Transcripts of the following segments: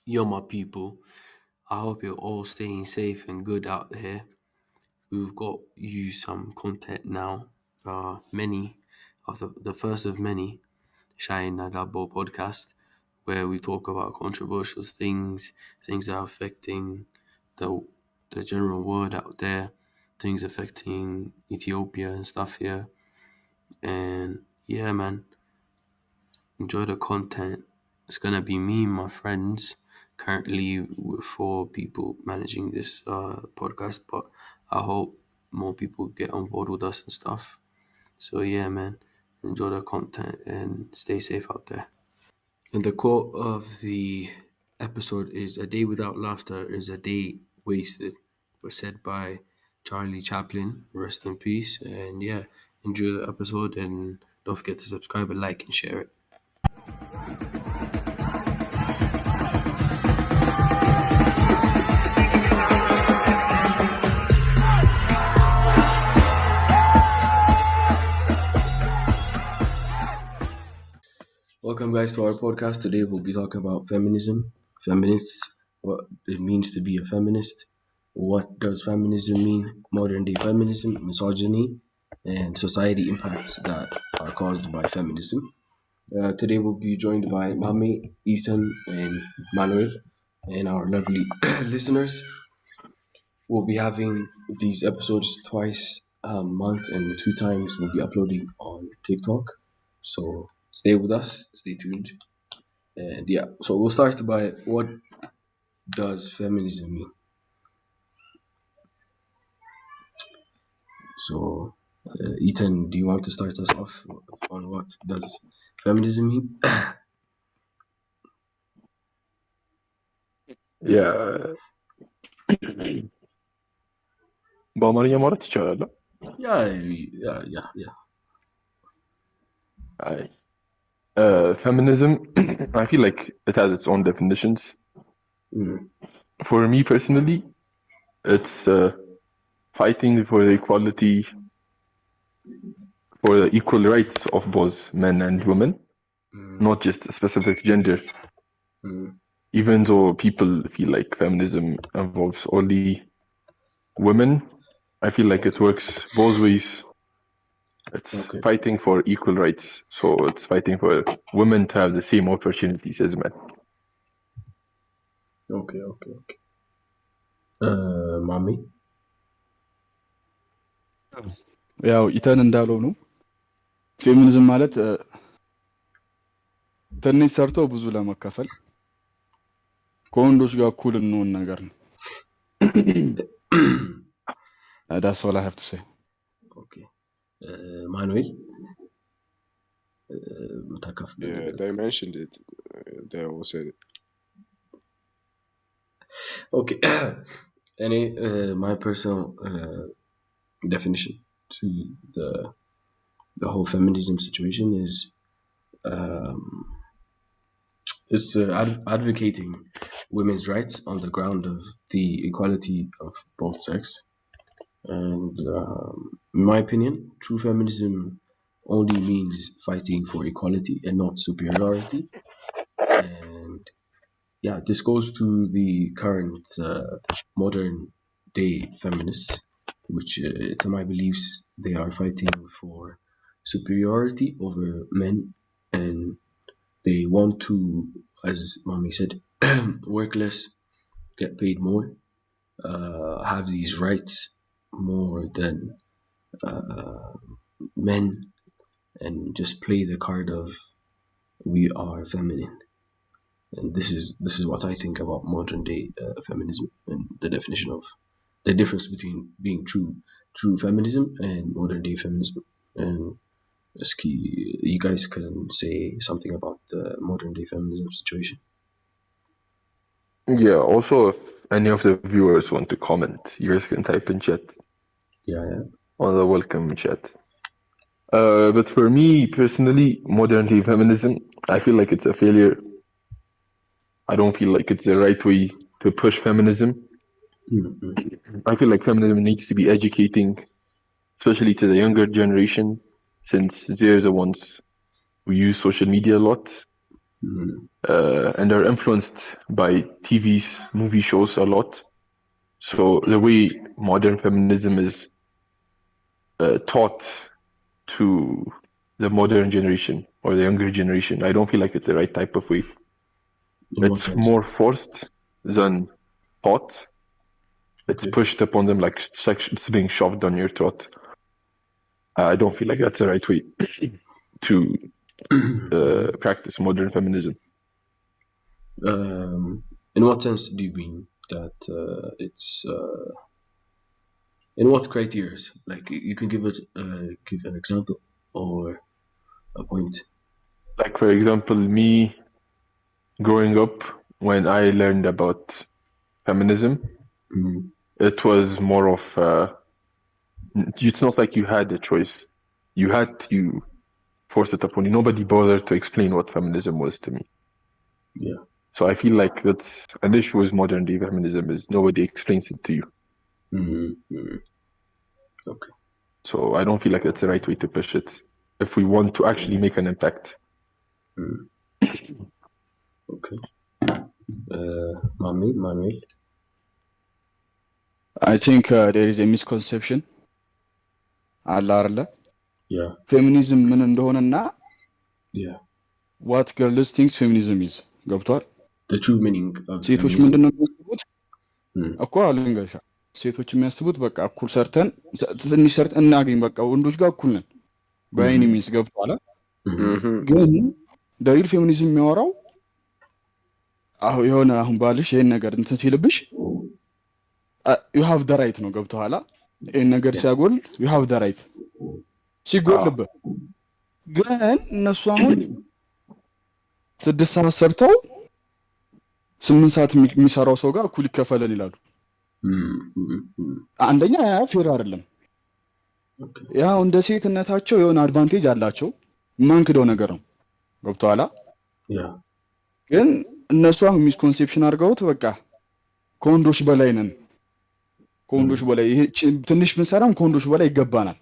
Yo, my people, I hope you're all staying safe and good out here. We've got you some content now. Many of the first of many Shine Nagabo podcast, where we talk about controversial things, things that are affecting the the general world out there, things affecting Ethiopia and stuff here. And yeah, man, enjoy the content. It's gonna be me and my friends. Currently, we're four people managing this podcast, but I hope more people get on board with us and stuff. So yeah, man, enjoy the content and stay safe out there. And the quote of the episode is: "A day without laughter is a day wasted." Was said by Charlie Chaplin. Rest in peace. And yeah, enjoy the episode and don't forget to subscribe and like and share it. Welcome, guys, to our podcast. Today, we'll be talking about feminism, feminists, what it means to be a feminist, what does feminism mean, modern day feminism, misogyny, and society impacts that are caused by feminism. Today, we'll be joined by Mami, Ethan, and Manuel, and our lovely listeners. We'll be having these episodes twice a month, and two times we'll be uploading on TikTok. So stay with us, stay tuned. And yeah, so we'll start by what does feminism mean? So, Ethan, do you want to start us off on what does feminism mean? Yeah. በአማርኛ ማውራት ይቻላል? Yeah. አይ feminism I feel like it has its own definitions. For me personally, it's fighting for the equality, for the equal rights of both men and women, not just a specific gender. Even though people feel like feminism involves only women, I feel like it works both ways. It's fighting for equal rights, so it's fighting for women to have the same opportunities as men. Okay. Mommy? ያው ኢተን እንዳለው ነው። ፌሚኒዝም ማለት ትንሽ ሰርቶ ብዙ ለመከፈል ከወንዶች ጋር እኩል እንሆን ነገር ነው። That's all I have to say. Okay. Manuel? Yeah, they mentioned it. They all said it. Okay. My personal definition to the whole feminism situation is it's advocating women's rights on the ground of the equality of both sex. And in my opinion, true feminism only means fighting for equality and not superiority. And yeah, this goes to the current modern day feminists, which to my beliefs, they are fighting for superiority over men, and they want to, as mommy said, work less, get paid more, have these rights more than men, and just play the card of we are feminine. And this is what I think about modern day feminism and the definition of the difference between being true feminism and modern day feminism. And you guys can say something about the modern day feminism situation. Yeah, also if any of the viewers want to comment, you guys can type in chat. Yeah. On the welcome chat. But for me personally, modern day feminism, I feel like it's a failure. I don't feel like it's the right way to push feminism. I feel like feminism needs to be educating, especially to the younger generation, since they're the ones who use social media a lot. and they're influenced by TV's movie shows a lot. So the way modern feminism is taught to the modern generation or the younger generation, I don't feel like it's the right type of way. It's more forced than taught. It's pushed upon them like it's being shoved down your throat. I don't feel like that's the right way to practice modern feminism. In what sense do you mean that it's in what criteria? Like you can give an example or a point. Like for example, me growing up, when I learned about feminism, it was more of it's not like you had a choice. You had to force it upon you. Nobody bothered to explain what feminism was to me. Yeah. So I feel like that's an issue with modern day feminism is nobody explains it to you. Okay. So I don't feel like that's the right way to push it if we want to actually make an impact. Okay. Manuel? I think there is a misconception አለ አይደለ? Yeah. ፌሚኒዝም ምን እንደሆነና Yeah. what girls thinks feminism is ገብቷል? The true meaning of ሴቶች feminism. ምንድነው የሚያስቡት? እኮ አልንገሻ ሴቶች የሚያስቡት በቃ እኩል ሰርተን ትንሽ ሰርተን እናገኝ በቃ ወንዶች ጋር እኩል ነን በአይኒ ሚንስ ገብቷል። ግን ሪል ፌሚኒዝም የሚያወራው የሆነ አሁን ባልሽ ይሄን ነገር እንትን ሲልብሽ you have the right ነው ገብቷል። ይሄን ነገር ሲያጎል you have the right ሲጎልብህ ግን እነሱ አሁን 6 ሰዓት ሰርተው 8 ሰዓት የሚሰራው ሰው ጋር እኩል ይከፈላል ይላሉ። አንደኛ ያ ፌር አይደለም። ያው እንደ ሴትነታቸው የሆነ አድቫንቴጅ አላቸው ማንክደው ነገር ነው ገብቷል። ግን እነሱ አሁን ሚስኮንሴፕሽን አድርገውት በቃ ከወንዶች በላይ ነን ከወንዶች በላይ ይሄ ትንሽ ብንሰራም ከወንዶች በላይ ይገባናል።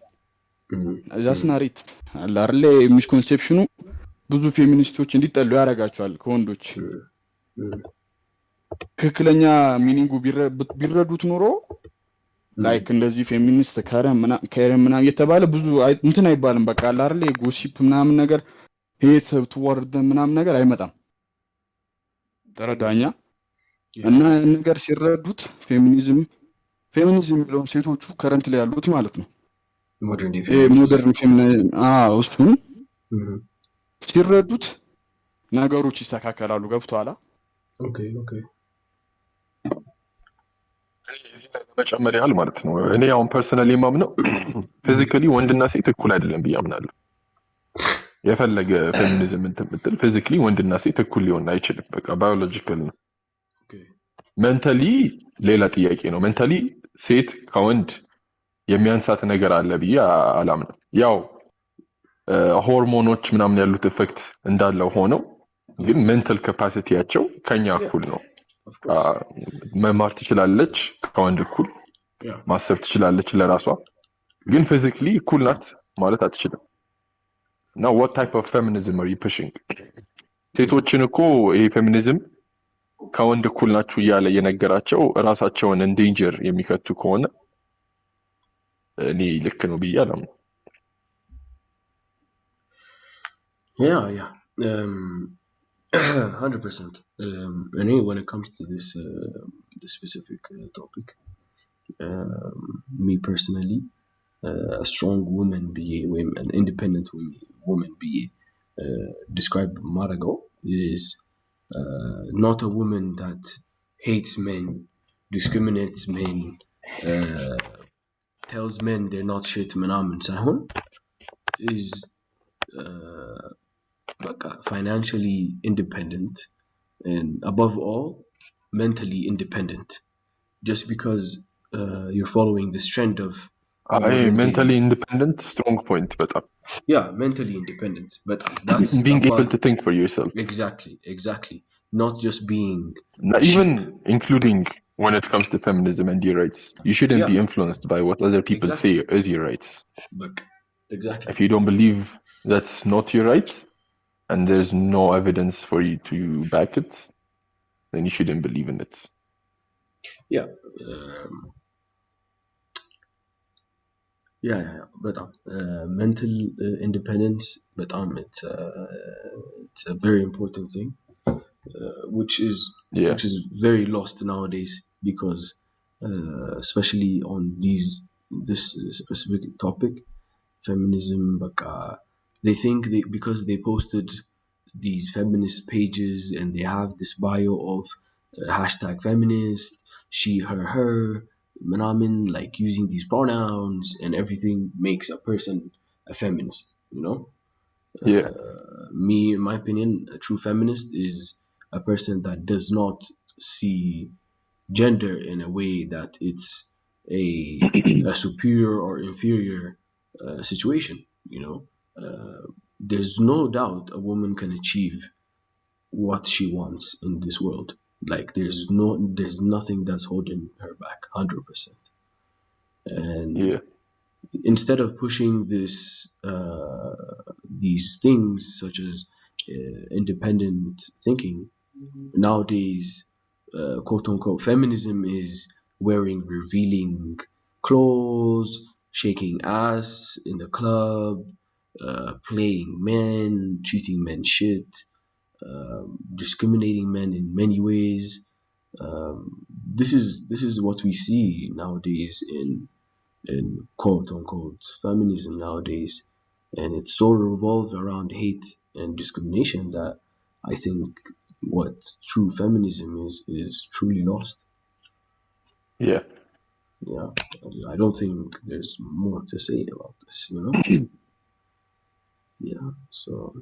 ዛስናሪት አለ አይደል? ሚስኮንሴፕሽኑ ብዙ ፌሚኒስቶች እንዲጠሉ ያደርጋቸዋል ከወንዶች። ትክክለኛ ሚኒንጉ ቢረዱት ኖሮ ላይክ እንደዚህ ፌሚኒስት ከረም እየተባለ ብዙ እንትን አይባልም። በቃ አለ አይደል? የጎሲፕ ምናምን ነገር ሄት ትወርድ ምናምን ነገር አይመጣም። ተረዳኛ? እና ነገር ሲረዱት ፌሚኒዝም የሚለውን ሴቶቹ ከረንት ላይ ያሉት ማለት ነው ሞደርን ፌሚኒዝም እሱን ሲረዱት ነገሮች ይስተካከላሉ። ገብቷል? ኦኬ መጨመር ያህል ማለት ነው። እኔ አሁን ፐርሰናሊ የማምነው ፊዚካሊ ወንድና ሴት እኩል አይደለም ብዬ አምናለሁ። የፈለገ ፌሚኒዝም እንትን ብትል ፊዚካሊ ወንድና ሴት እኩል ሊሆን አይችልም። በቃ ባዮሎጂካል ነው። ሜንታሊ ሌላ ጥያቄ ነው። ሜንታሊ ሴት ከወንድ የሚያንሳት ነገር አለ ብዬ አላምንም። ያው ሆርሞኖች ምናምን ያሉት ኢፌክት እንዳለው ሆነው ግን ሜንታል ካፓሲቲያቸው ከኛ እኩል ነው። መማር ትችላለች ከወንድ እኩል ማሰብ ትችላለች ለራሷ። ግን ፊዚካሊ እኩል ናት ማለት አትችልም። እና what type of feminism are you pushing? ሴቶችን እኮ ይሄ ፌሚኒዝም ከወንድ እኩል ናችሁ እያለ የነገራቸው ራሳቸውን ኢንዴንጀር የሚከቱ ከሆነ እኔ ልክ ነው ብዬ አላምንም። Yeah. 100%. Anyway, when it comes to this specific topic, me personally, a strong woman be an independent woman be described Marago is not a woman that hates men, discriminates men, tells men they're not shit ምናምን ሳይሆን is financially independent and above all mentally independent. Just because you're following this trend of mentally independent, strong point, but mentally independent, but that's being able to think for yourself. Exactly. Not just being even including when it comes to feminism and your rights. You shouldn't be influenced by what other people say is your rights. Exactly. If you don't believe that's not your right and there's no evidence for you to back it, then you shouldn't believe in it. Yeah. But mental independence, but it's a very important thing, which is Yeah, very lost nowadays because especially on this specific topic, feminism. But they think because they posted these feminist pages and they have this bio of hashtag feminist, she, her, manamin, like using these pronouns and everything makes a person a feminist, you know? yeah, Me, in my opinion, a true feminist is a person that does not see gender in a way that it's a superior or inferior situation. You know, there's no doubt a woman can achieve what she wants in this world. Like there's nothing that's holding her back, 100%. And yeah, instead of pushing these things such as independent thinking, nowadays quote unquote feminism is wearing revealing clothes, shaking ass in the club, playing men, treating men shit, discriminating men in many ways. This is what we see nowadays in quote unquote feminism nowadays, and it's so revolved around hate and discrimination that I think what true feminism is truly lost. yeah. Yeah, I don't think there's more to say about this, you know. Yeah, so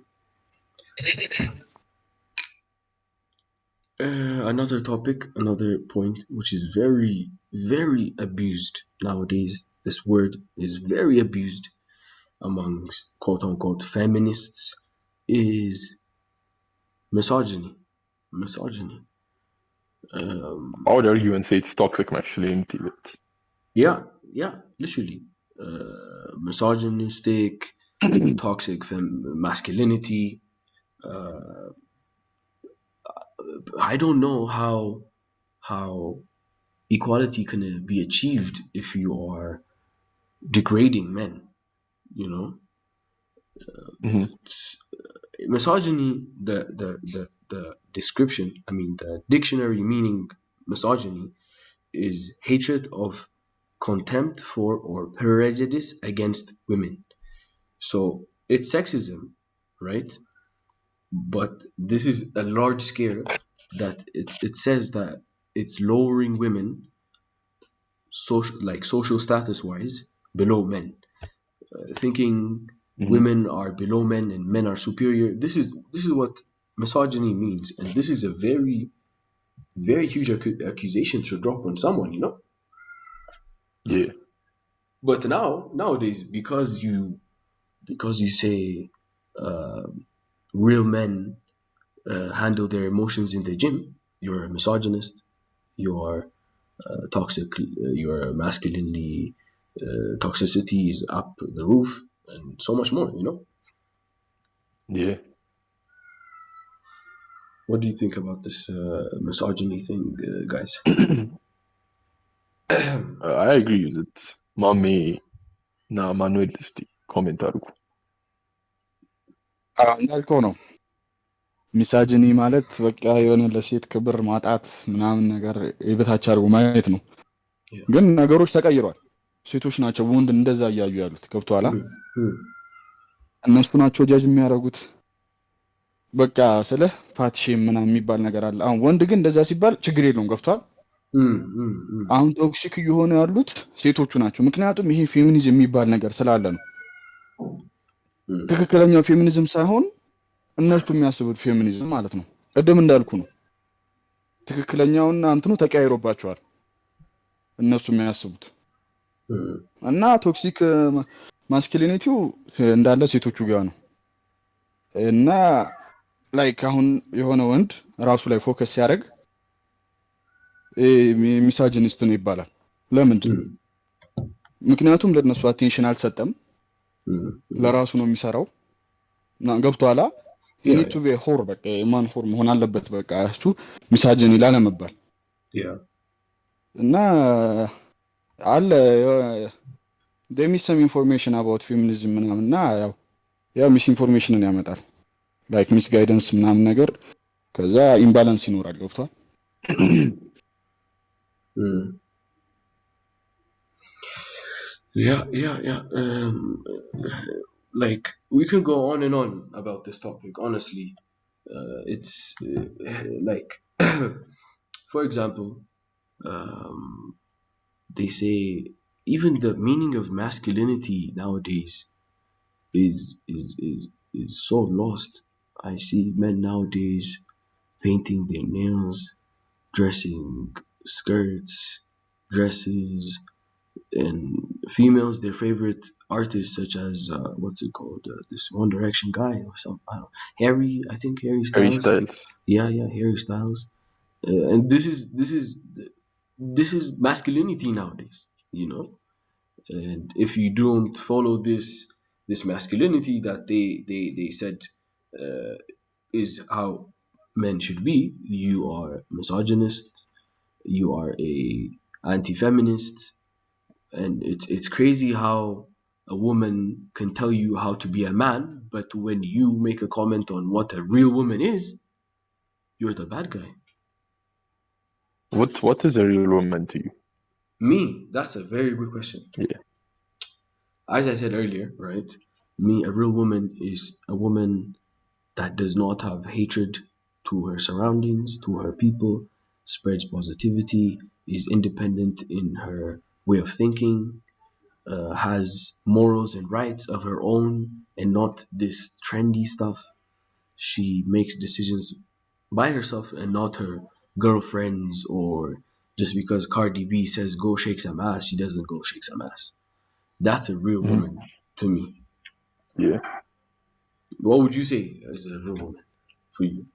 another topic, another point, which is very, very abused nowadays. This word is very abused amongst quote unquote feminists, is misogyny. Misogyny. I would argue and say it's toxic masculinity, but Yeah, literally. Misogynistic, toxic masculinity. I don't know how equality can be achieved if you are degrading men. You know, mhm, misogyny. The description. I mean, the dictionary meaning misogyny is hatred of, contempt for, or prejudice against women. So it's sexism, right? But this is a large scale that it says that it's lowering women social status wise below men, thinking mhm, women are below men and men are superior. This is what misogyny means, and this is a very, very huge accusation to drop on someone, you know. yeah, But nowadays, because you say uh, real men handle their emotions in the gym, you're a misogynist, you're toxic, your masculinely toxicity is up the roof, and so much more, you know. yeah. What do you think about this misogyny thing, guys? I agree with it. ማሜ እና ማኑኤል እስቲ ኮሜንት አድርጉ። እንዳልከው ነው። ሚሳጅኒ ማለት በቃ የሆነ ለሴት ክብር ማጣት ምናምን ነገር የበታች አድርጎ ማየት ነው። ግን ነገሮች ተቀይሯል። ሴቶች ናቸው ወንድ እንደዛ እያዩ ያሉት። ገብቶሃል? እነሱ ናቸው ጃጅ የሚያደርጉት። በቃ ስለ ፋትሼም ምናምን የሚባል ነገር አለ። አሁን ወንድ ግን እንደዛ ሲባል ችግር የለውም። ገብቶሃል? አሁን ቶክሲክ እየሆኑ ያሉት ሴቶቹ ናቸው። ምክንያቱም ይሄ ፌሚኒዝም የሚባል ነገር ስላለ ነው። ትክክለኛው ፌሚኒዝም ሳይሆን እነሱ የሚያስቡት ፌሚኒዝም ማለት ነው። ቅድም እንዳልኩ ነው። ትክክለኛውና እንትኑ ተቀያይሮባቸዋል እነሱ የሚያስቡት እና ቶክሲክ ማስኩሊኒቲው እንዳለ ሴቶቹ ጋር ነው። እና ላይክ አሁን የሆነ ወንድ ራሱ ላይ ፎከስ ሲያደርግ ሚሳጂኒስት ነው ይባላል። ለምንድን? ምክንያቱም ለነሱ አቴንሽን አልሰጠም። ለራሱ ነው የሚሰራው። ገብቶሃል? he need to be a whore በቃ የማን whore መሆን አለበት በቃ እሱ ሚሳጅን ይላል መባል እና አለ they miss some information about feminism ምናምን እና ያው ሚስ ኢንፎርሜሽንን ያመጣል like ሚስ ጋይደንስ ምናምን ነገር ከዛ ኢምባላንስ ይኖራል ገብቷል Yeah. Like we can go on and on about this topic. Honestly, it's like, for example, they say even the meaning of masculinity nowadays is so lost. I see men nowadays painting their nails, dressing skirts, dresses, and females their favorite artists such as what's it called, this One Direction guy or some, I don't know, I think Harry Styles. Yeah, Harry Styles. And this is masculinity nowadays, you know. And if you don't follow this masculinity that they said is how men should be, you are misogynist, you are a anti-feminist. And it's crazy how a woman can tell you how to be a man, but when you make a comment on what a real woman is, you're the bad guy. What is a real woman to you? Me, that's a very good question. Yeah. As I said earlier, right? Me, a real woman is a woman that does not have hatred to her surroundings, to her people, spreads positivity, is independent in her way of thinking, has morals and rights of her own and not this trendy stuff. She makes decisions by herself and not her girlfriends, or just because Cardi B says go shake some ass, she doesn't go shake some ass. That's a real woman to me. Yeah. What would you say is a real woman for you?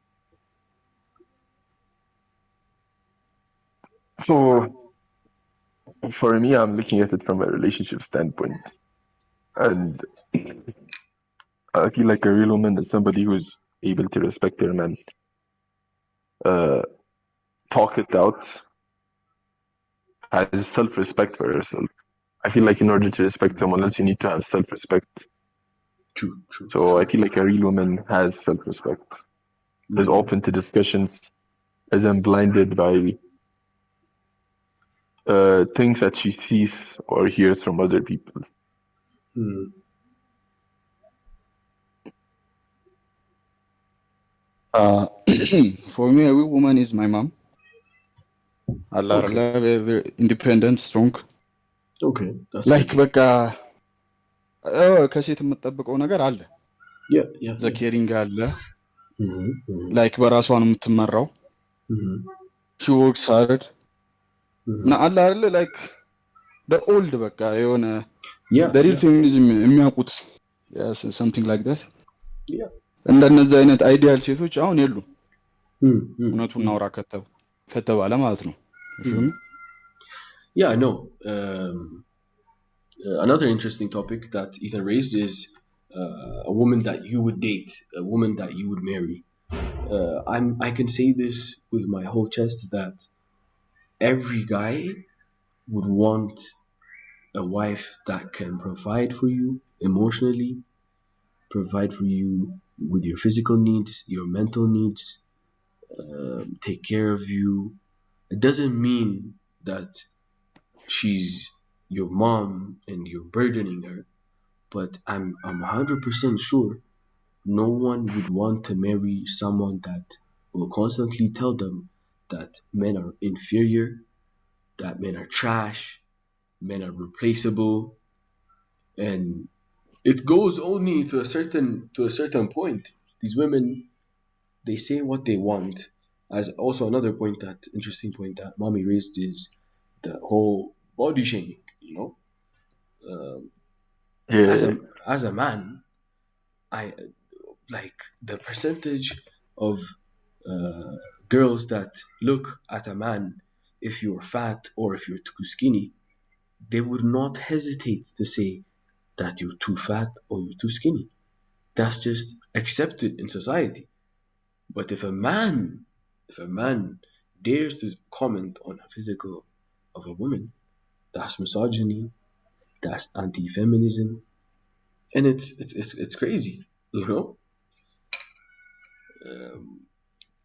So for me, I'm looking at it from a relationship standpoint. And I feel like a real woman is somebody who's able to respect their man, talk it out, has self-respect for herself. I feel like in order to respect someone else, you need to have self-respect. True. So I feel like a real woman has self-respect, is open to discussions, isn't blinded by things that she sees or hears from other people. For me, a real woman is my mom. Allah, very independent, strong. Okay, that's like good. በቃ ከሴት የምትጠብቀው ነገር አለ ዘኬሪንግ አለ like በራሷ ነው የምትመራው she works hard እና አለ አይደለ like the old በቃ የሆነ the real feminism የሚያውቁት yes something like that እንደነዚህ አይነት አይዲያል ሴቶች አሁን የሉ እውነቱን እናውራ ከተባለ ማለት ነው Yeah, I know. Another interesting topic that Ethan raised is a woman that you would date, a woman that you would marry. I can say this with my whole chest that every guy would want a wife that can provide for you emotionally, provide for you with your physical needs, your mental needs, take care of you. It doesn't mean that she's your mom and you're burdening her, but I'm 100% sure no one would want to marry someone that will constantly tell them that men are inferior, that men are trash, men are replaceable, and it goes only to a certain point. These women, they say what they want. As also another point, that interesting point that mommy raised is the whole body shaming. You know, as a man, I like the percentage of girls that look at a man if you're fat or if you're too skinny, they would not hesitate to say that you're too fat or you're too skinny. That's just accepted in society. But if a man dares to comment on a physical of a woman, that's misogyny, that's anti-feminism, and it's crazy, you know. Um,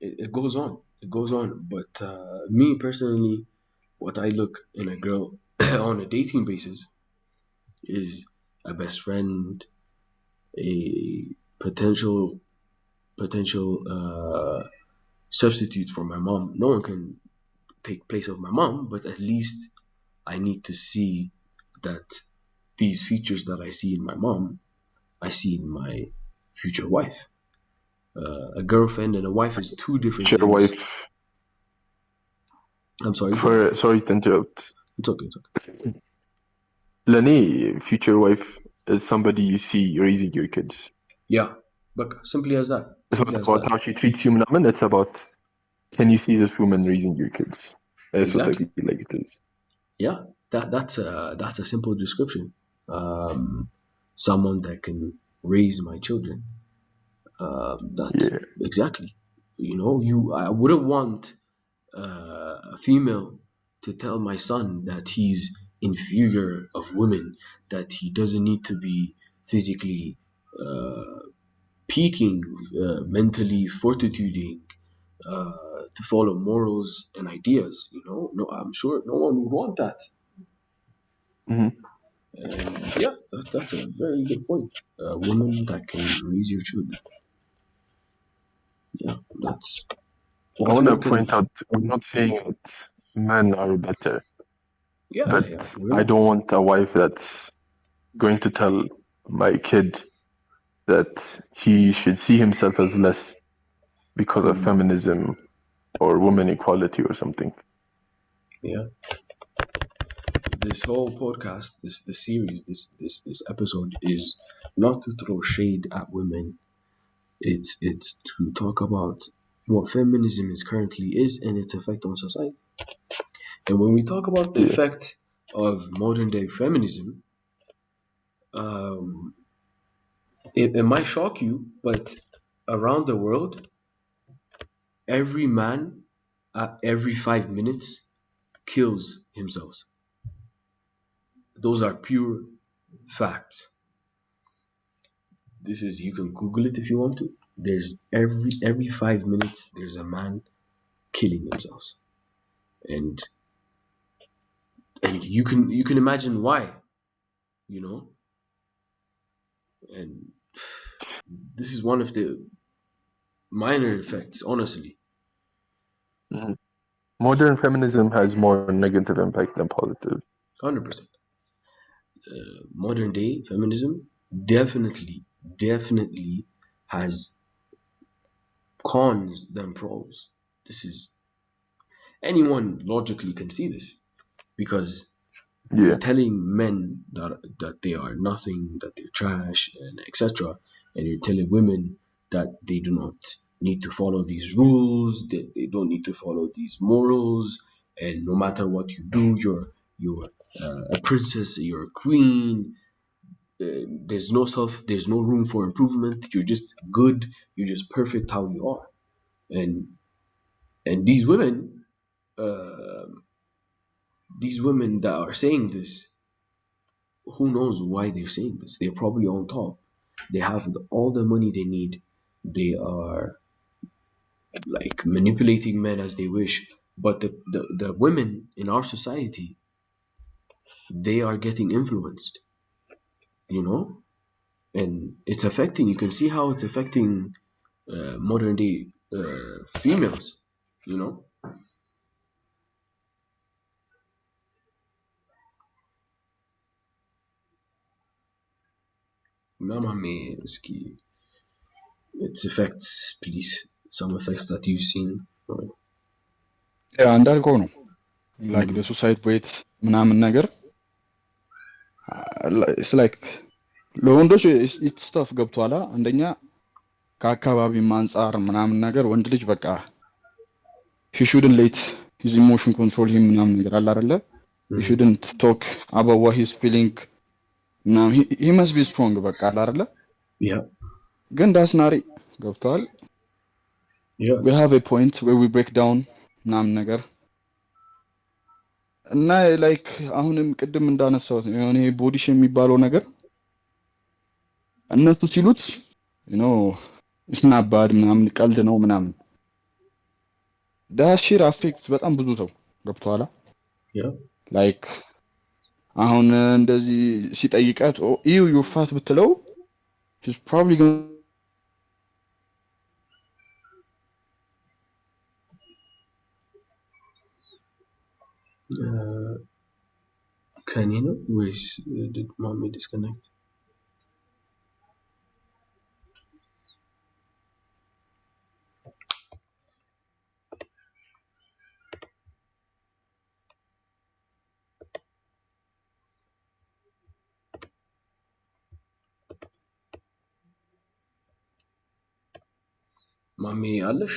it goes on, But me personally, what I look in a girl on a dating basis is a best friend, a potential substitute for my mom. No one can take place of my mom, but at least I need to see that these features that I see in my mom, I see in my future wife. A girlfriend and a wife is two different Future things. wife. I'm sorry. Sorry to interrupt. It's okay. Lani, future wife is somebody you see raising your kids. Yeah, but simply as that. It's not about how she treats you, Mnaman. It's about, can you see this woman raising your kids? That's what I Exactly. feel like it is. Yeah, that's a simple description. Someone that can raise my children. That's exactly. You know, I wouldn't want a female to tell my son that he's inferior of women, that he doesn't need to be physically peaking, mentally fortituding, to follow morals and ideas. You know, no, I'm sure no one would want that. Mm-hmm. And yeah, that's a very good point. A woman that can raise your children. Yeah, that's. I want to point out, I'm not saying that men are better, but I don't want a wife that's going to tell my kid that he should see himself as less because of feminism or women equality or something. Yeah. This whole podcast, this series, this episode is not to throw shade at women. It's to talk about what feminism is currently is and its effect on society. And when we talk about the effect of modern day feminism, it might shock you, but around the world, every man every 5 minutes kills himself. Those are pure facts. This is, you can Google it if you want to. There's every 5 minutes there's a man killing themselves, and you can imagine why, you know. And this is one of the minor effects, honestly. Mm-hmm. Modern feminism has more negative impact than positive. 100%. Modern day feminism definitely has cons than pros. This is, anyone logically can see this, because you're telling men that they are nothing, that they're trash, and etc. And you're telling women that they do not need to follow these rules, that they don't need to follow these morals, and no matter what you do, you're a princess, you're a queen. There's no room for improvement. You're just good. You're just perfect how you are. And uh, these women that are saying this, who knows why they're saying this? They're probably on top. They have all the money they need. They are like manipulating men as they wish. But the women in our society, they are getting influenced, you know? And it's affecting, you can see how it's affecting modern day females, you know? Mama me ski. Its effects, please. Some effects that you've seen. እንዳልከው ነው ላይክ the suicide rate ምናምን ነገር it's like ለወንዶች it's tough ገብቷላ። አንደኛ ከአካባቢም አንጻር ምናምን ነገር ወንድ ልጅ በቃ he shouldn't let his emotion control him ምናምን ነገር አለ አይደለ? he shouldn't talk about what he's feeling. Now he must be strong በቃ አለ አይደለ? Yeah. ግን ዳስናሪ ገብቷል። we have a point where we break down ምናምን ነገር እና ላይክ አሁንም ቅድም እንዳነሳሁት የሆነ ቦዲሽ የሚባለው ነገር እነሱ ሲሉት ዩ ኖ ስናባድ ምናምን ቀልድ ነው ምናምን ዳሽር አፌክት በጣም ብዙ ሰው ገብቷል። ላይክ አሁን እንደዚህ ሲጠይቃት ኢዩ ዩ ፋት ብትለው he's probably going ከኔ ነው ወይስ did mommy disconnect? ማሚ አለሽ?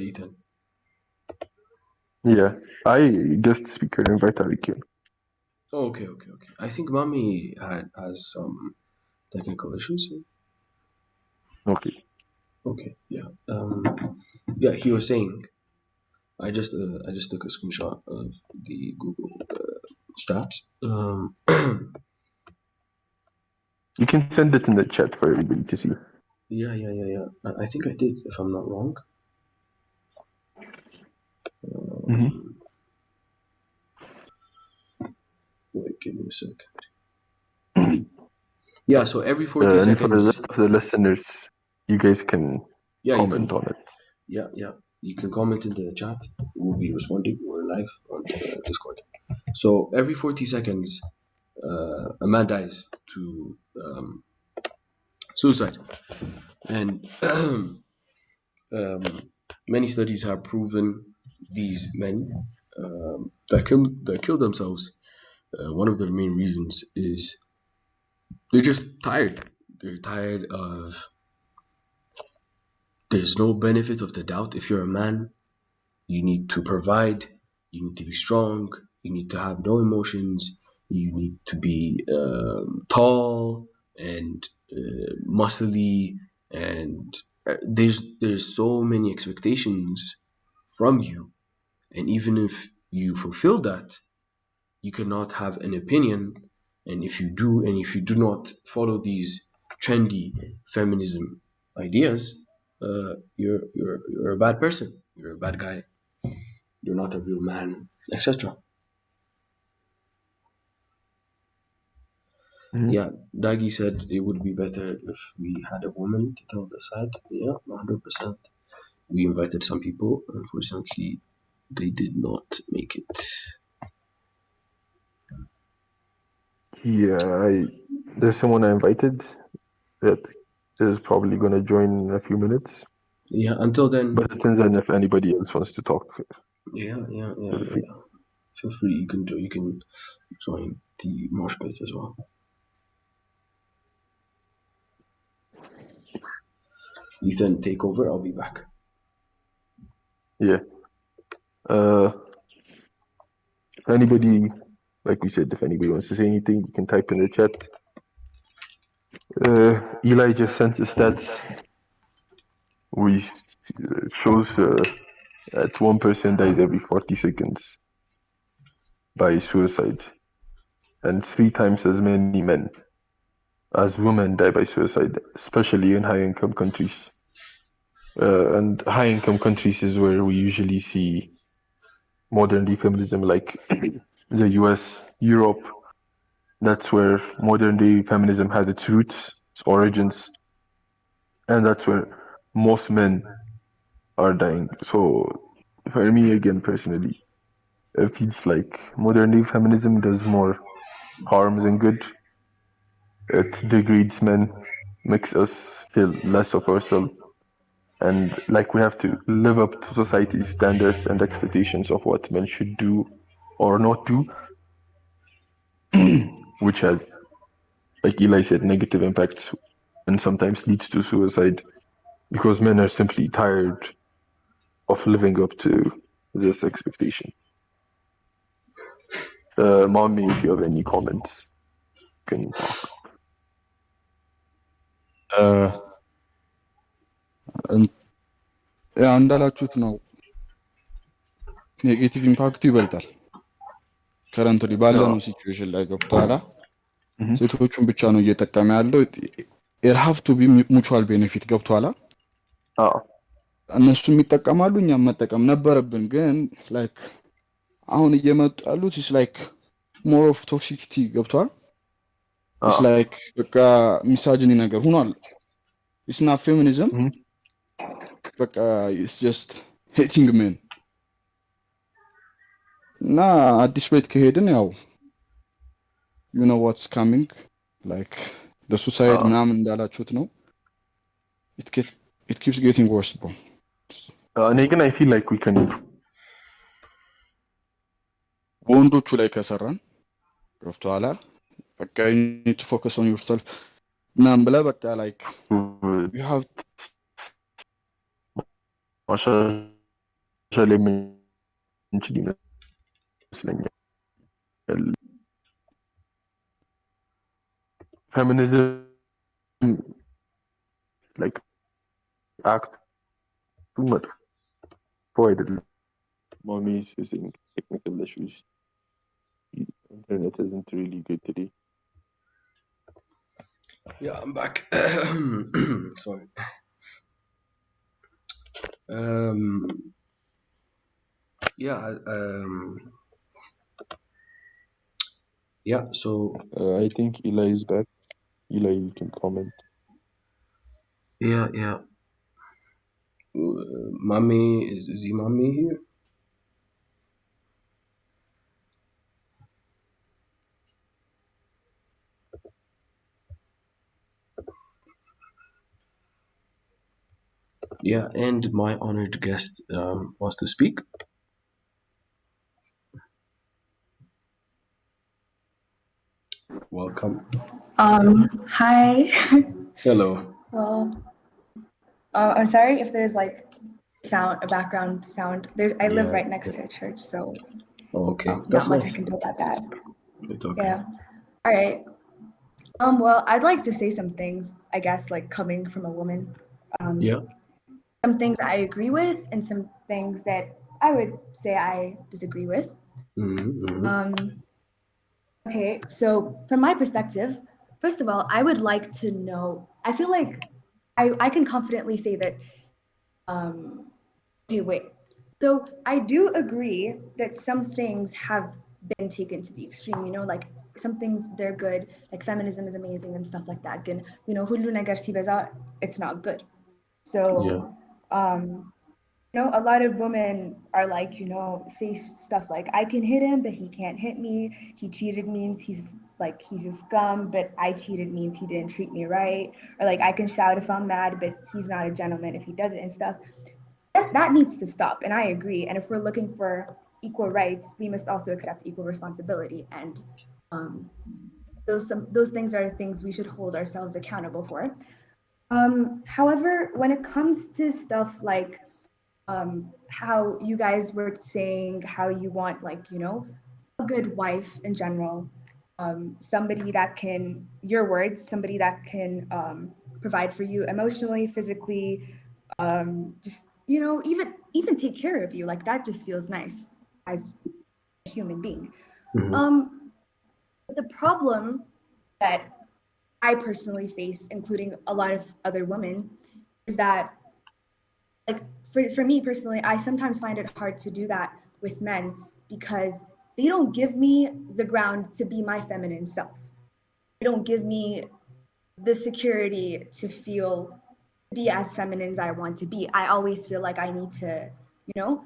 Ethan. Yeah, I guest speaker invite አድርጌው ነው። Okay. I think mommy has some technical issues. Okay. Yeah. Yeah, he was saying I just took a screenshot of the Google stats. You can send it in the chat for everybody to see. Yeah. I think I did, if I'm not wrong. Wait, give me a second. Yeah, so every 40 and seconds. for the rest of the listeners, you guys can comment on it. Yeah. You can comment in the chat. We'll be responding. We're live on Discord. So every 40 seconds, a man dies to suicide. And many studies have proven these men that kill themselves. One of their main reasons is they're just tired. They're tired of. There's no benefit of the doubt. If you're a man, you need to provide. You need to be strong. You need to have no emotions. You need to be tall and muscly, and there's so many expectations from you, and even if you fulfill that, you cannot have an opinion. And if you do not follow these trendy feminism ideas, you're a bad person. You're a bad guy. You're not a real man, etc. Yeah, Dagi said it would be better if we had a woman to tell the side. Yeah, 100%. We invited some people. Unfortunately, they did not make it. Yeah, there's someone I invited that is probably going to join in a few minutes. Yeah, until then. But it depends on if anybody else wants to talk. Yeah. Feel free. You can join the mosh pit as well. Ethan, take over. I'll be back. Yeah. If anybody, like we said, if anybody wants to say anything, you can type in the chat. Eli just sent the stats. We shows that one person dies every 40 seconds by suicide, and 3 times as many men as women die by suicide, especially in high-income countries. And high-income countries is where we usually see modern-day feminism, like the US, Europe. That's where modern-day feminism has its roots, its origins, and that's where most men are dying. So for me, again, personally, it feels like modern-day feminism does more harm than good. It degrades men, makes us feel less of ourselves, and like we have to live up to society's standards and expectations of what men should do or not do, which has, like Eli said, negative impacts and sometimes leads to suicide because men are simply tired of living up to this expectation. Mommy, if you have any comments, can talk. ያ እንዳላችሁት ነው። ኔጌቲቭ ኢምፓክቱ ይበልጣል ከረንትሊ ባለነው ሲቹዌሽን ላይ ገብቷላ። ሴቶቹን ብቻ ነው እየጠቀመ ያለው። it have to be mutual benefit ገብቷላ። እነሱም ይጠቀማሉ እኛም መጠቀም ነበረብን። ግን ላይክ አሁን እየመጡ ያሉት is like more of toxicity ገብቷል። it's like በቃ ሚሳጅኒ ነገር ሆኗል። it's not feminism በቃ it's just hating men እና አዲስ ቤት ከሄድን ያው you know what's coming like the suicide ምናምን እንዳላችሁት ነው። it keeps getting worse bro. እኔ ግን I feel like we can በወንዶቹ ላይ ከሰራን ገብቶሃል። በቃ you need to focus on yourself ምናምን ብለህ በቃ like you have ማሻሻል የምንችል ይመስለኛል። feminism like act too much አይደለም። Mommy is facing technical issues. The internet isn't really good today. Yeah, I'm back. Sorry. Yeah. Yeah. So I think Eli is back. Eli, you can comment. yeah. Mommy is he mommy here? Yeah, and my honored guest wants to speak. Welcome. Hi. Hello. Well, I'm sorry if there's like a background sound. I live right next to a church, so okay. Not much I can do about that. It's okay. Yeah. All right. Well, I'd like to say some things, I guess, like coming from a woman. Yeah. Some things I agree with, and some things that I would say I disagree with. Okay, so from my perspective, first of all, I would like to know. I feel like I can confidently say that. Okay, wait. So I do agree that some things have been taken to the extreme. You know, like some things they're good, like feminism is amazing and stuff like that. And you know, hullu nagar sibeza, it's not good. So, you know, a lot of women are like, you know, say stuff like, I can hit him, but he can't hit me. He cheated means he's a scum, but I cheated means he didn't treat me right. Or like, I can shout if I'm mad, but he's not a gentleman if he does it and stuff. That needs to stop, and I agree. And if we're looking for equal rights, we must also accept equal responsibility. And those things are things we should hold ourselves accountable for. However, when it comes to stuff like how you guys were saying how you want, like, you know, a good wife in general, somebody that can, your words, somebody that can provide for you emotionally, physically, just, you know, even take care of you. Like that just feels nice as a human being. The problem that I personally face, including a lot of other women, is that, like, for me personally, I sometimes find it hard to do that with men because they don't give me the ground to be my feminine self. They don't give me the security to be as feminine as I want to be. I always feel like I need to, you know,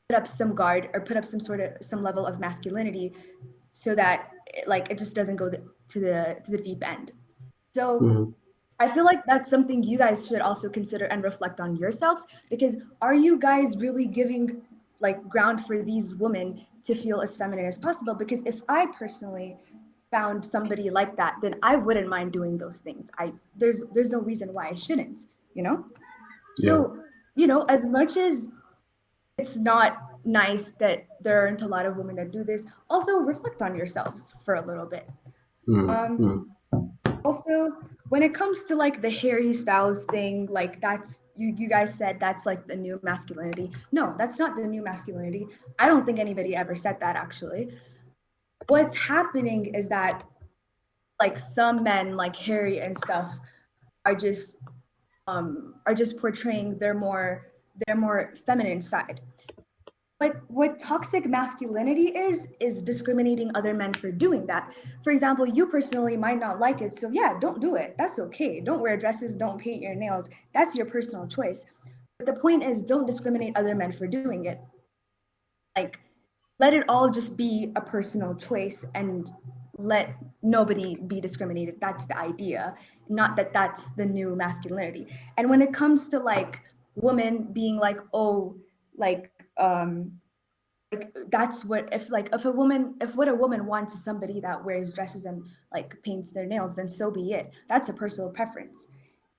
put up some guard or put up some level of masculinity so that it just doesn't go to the deep end. So I feel like that's something you guys should also consider and reflect on yourselves, because are you guys really giving like ground for these women to feel as feminine as possible? Because if I personally found somebody like that, then I wouldn't mind doing those things. There's no reason why I shouldn't, you know? So, you know, as much as it's not nice that there aren't a lot of women that do this. Also, reflect on yourselves for a little bit. Also, when it comes to like the Harry Styles thing, like that's you guys said that's like the new masculinity. No, that's not the new masculinity. I don't think anybody ever said that actually. What's happening is that like some men like Harry and stuff are just portraying their more feminine side. What toxic masculinity is discriminating other men for doing that. For example, you personally might not like it, so yeah, don't do it. That's okay. Don't wear dresses, don't paint your nails. That's your personal choice. But the point is, don't discriminate other men for doing it. Like, let it all just be a personal choice and let nobody be discriminated. That's the idea, not that that's the new masculinity. And when it comes to like women being like, oh, like that's what if what a woman wants is somebody that wears dresses and like paints their nails, then so be it. That's a personal preference.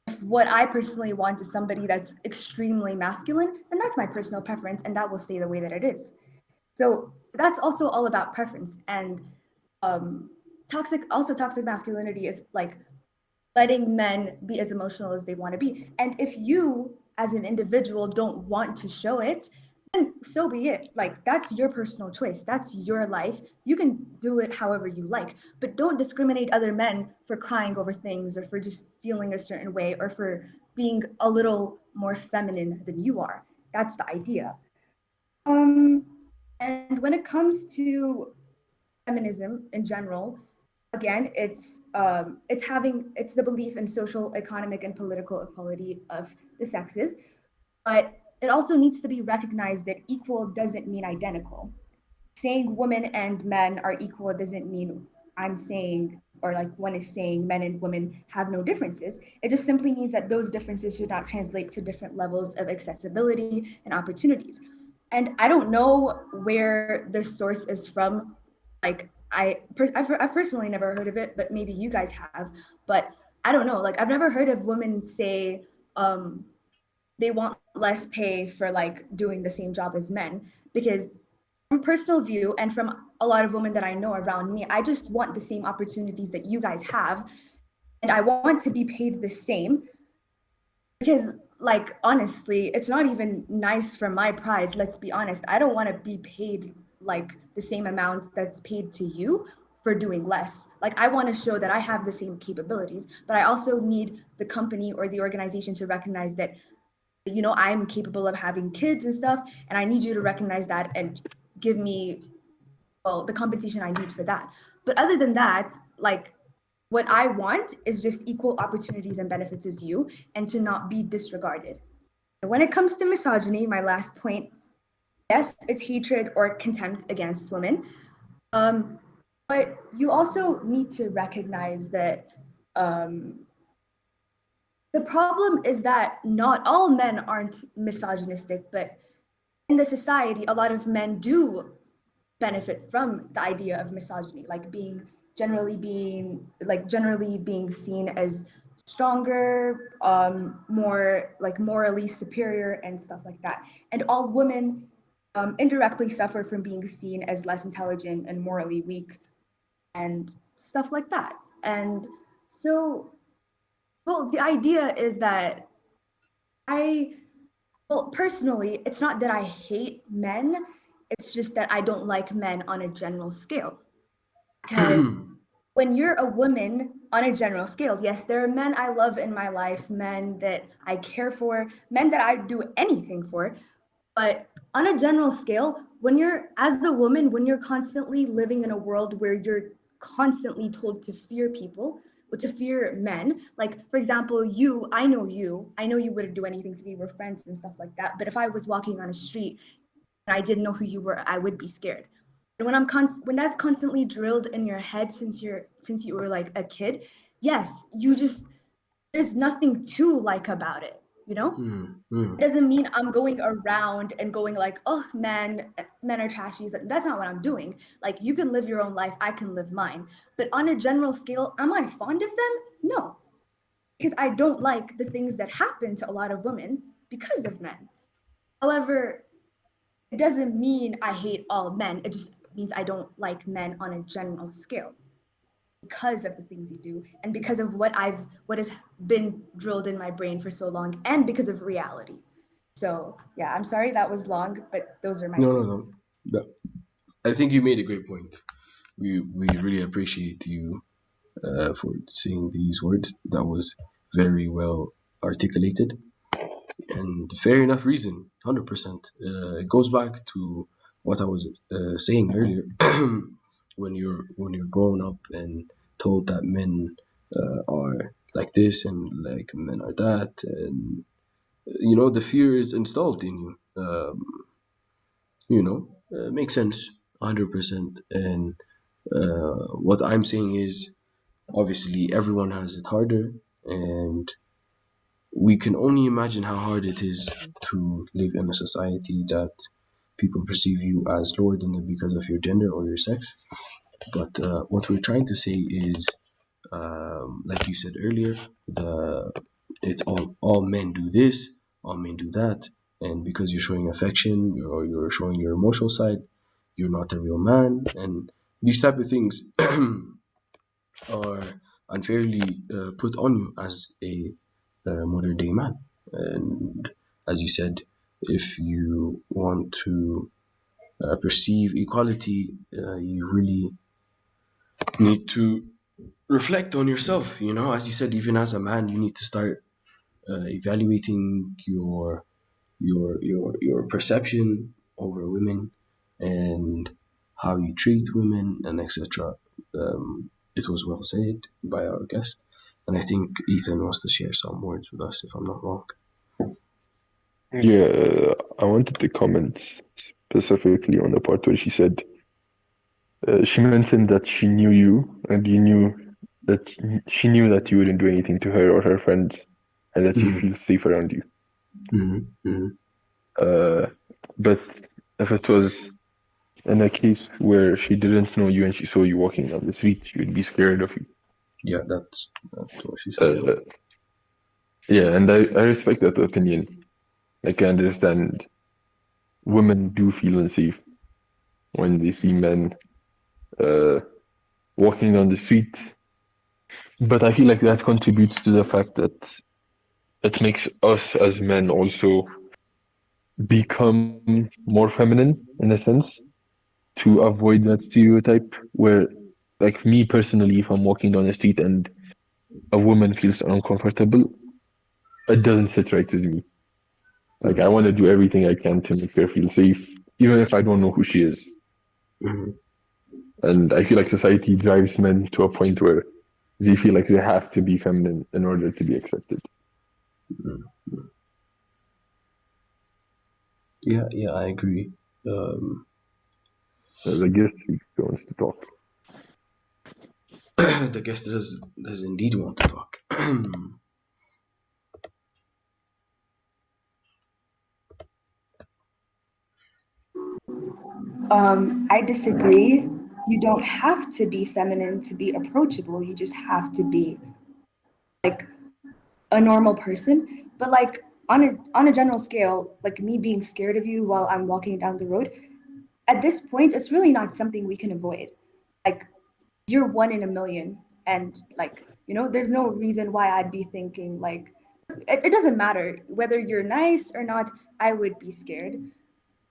If what I personally want is somebody that's extremely masculine, then that's my personal preference and that will stay the way that it is. So that's also all about preference. And toxic masculinity is like letting men be as emotional as they want to be. And if you, as an individual, don't want to show it, then so be it. Like, that's your personal choice. That's your life. You can do it however you like, but don't discriminate other men for crying over things or for just feeling a certain way or for being a little more feminine than you are. That's the idea. Um, and when it comes to feminism in general, again, it's the belief in social, economic, and political equality of the sexes, but it also needs to be recognized that equal doesn't mean identical. Saying women and men are equal doesn't mean I'm saying or like one is saying men and women have no differences. It just simply means that those differences should not translate to different levels of accessibility and opportunities. And I don't know where this source is from. Like I've personally never heard of it, but maybe you guys have. But I don't know. Like I've never heard of women say um, they want less pay for like doing the same job as men because from personal view and from a lot of women that I know around me, I just want the same opportunities that you guys have and I want to be paid the same because like honestly, it's not even nice for my pride, let's be honest. I don't want to be paid like the same amount that's paid to you for doing less. Like I want to show that I have the same capabilities, but I also need the company or the organization to recognize that I'm capable of having kids and stuff and I need you to recognize that and give me the compensation I need for that. But other than that, like what I want is just equal opportunities and benefits as you and to not be disregarded. When it comes to misogyny, my last point, yes, it's hatred or contempt against women. Um, but you also need to recognize that um, the problem is that not all men aren't misogynistic, but in the society, a lot of men do benefit from the idea of misogyny, like generally being seen as stronger, more like morally superior and stuff like that. And all women indirectly suffer from being seen as less intelligent and morally weak and stuff like that. And so, well, the idea is that I well, personally, it's not that I hate men, it's just that I don't like men on a general scale. Because when you're a woman on a general scale, yes, there are men I love in my life, men that I care for, men that I do anything for. But on a general scale, when you're, as a woman, when you're constantly living in a world where you're constantly told to fear people, to fear men, like for example, I know you wouldn't do anything to me, we're friends and stuff like that. But if I was walking on a street and I didn't know who you were, I would be scared. And when that's constantly drilled in your head since you were like a kid, yes, you just there's nothing to like about it, you know? It doesn't mean I'm going around and going like, oh men are trashy. That's not what I'm doing. Like you can live your own life, I can live mine. But on a general scale, am I fond of them? No, because I don't like the things that happen to a lot of women because of men. However, it doesn't mean I hate all men. It just means I don't like men on a general scale because of the things you do and because of what has been drilled in my brain for so long and because of reality. So yeah, I'm sorry that was long, but those are my No, points. no, no. I think you made a great point. We really appreciate you for saying these words. That was very well articulated and fair enough reason. 100%. It goes back to what I was saying earlier. When you're grown up and told that men are like this and like men are that, and the fear is installed in you. Makes sense. 100%. And what I'm saying is, obviously, everyone has it harder, and we can only imagine how hard it is to live in a society that people perceive you as lower than them because of your gender or your sex. But what we're trying to say is, like you said earlier, it's all men do this, all men do that, and because you're showing affection or you're showing your emotional side, you're not a real man, and these type of things are unfairly put on you as a modern day man. And as you said, if you want to perceive equality, you really need to reflect on yourself. As you said, even as a man, you need to start evaluating your perception over women and how you treat women and etc. It was well said by our guest, and I think Ethan wants to share some words with us, if I'm not wrong. Yeah, I wanted to comment specifically on the part where she said she mentioned that she knew you and you knew that she knew that you wouldn't do anything to her or her friends and that she Mhm, feels safe around you. mhm, mhm. Uh, but if it was in a case where she didn't know you and she saw you walking down the street, she would be scared of you. Yeah, that's what she said. Uh, yeah, and I respect that opinion. Like, I understand women do feel unsafe when they see men uh, walking down the street, but I feel like that contributes to the fact that it makes us as men also become more feminine in a sense to avoid that stereotype where, like me personally, if I'm walking down the street and a woman feels uncomfortable, it doesn't sit right with me. Like I Mhm, want to do everything I can to make her feel safe, even if I don't know who she is. mhm, And I feel like society drives men to a point where they feel like they have to be feminine in order to be accepted. mhm. Yeah, yeah, I agree. Um, The guest wants to talk. the guest does indeed want to talk. I disagree. You don't have to be feminine to be approachable. You just have to be like a normal person. But like on a general scale, like me being scared of you while I'm walking down the road, at this point, it's really not something we can avoid. Like you're one in a million, and like there's no reason why I'd be thinking like it doesn't matter whether you're nice or not. I would be scared,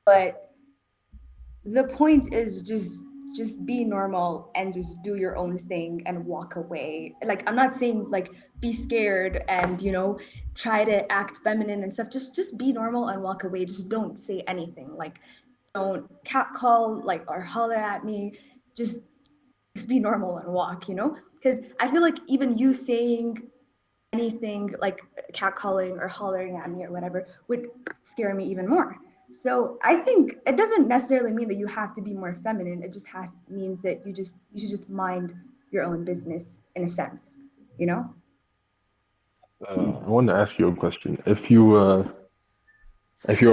but the point is just be normal and just do your own thing and walk away. Like I'm not saying like be scared and try to act feminine and stuff. Just be normal and walk away. Just don't say anything. Like don't catcall like or holler at me. Just be normal and walk, because I feel like even you saying anything like catcalling or hollering at me or whatever would scare me even more. So I think it doesn't necessarily mean that you have to be more feminine. It just means that you should just mind your own business in a sense, you know? I want to ask you a question. If you were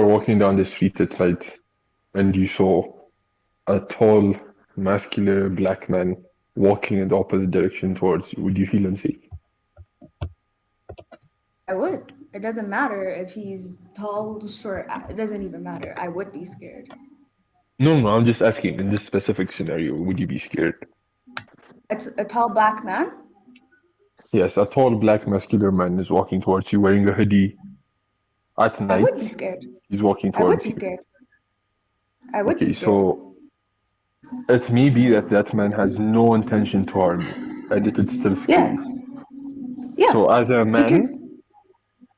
walking down the street at night and you saw a tall, muscular black man walking in the opposite direction towards you, would you feel unsafe? I would. It doesn't matter if he's tall, short. It doesn't even matter. I would be scared. No, I'm just asking. In this specific scenario, would you be scared? A tall black man? Yes, a tall black muscular man is walking towards you wearing a hoodie at I would be night. scared. He's walking I would towards be you. scared. I would be Okay, scared. so it may be that that man has no intention to harm you, and it would still scare Yeah. you. Yeah. So as a Because. man,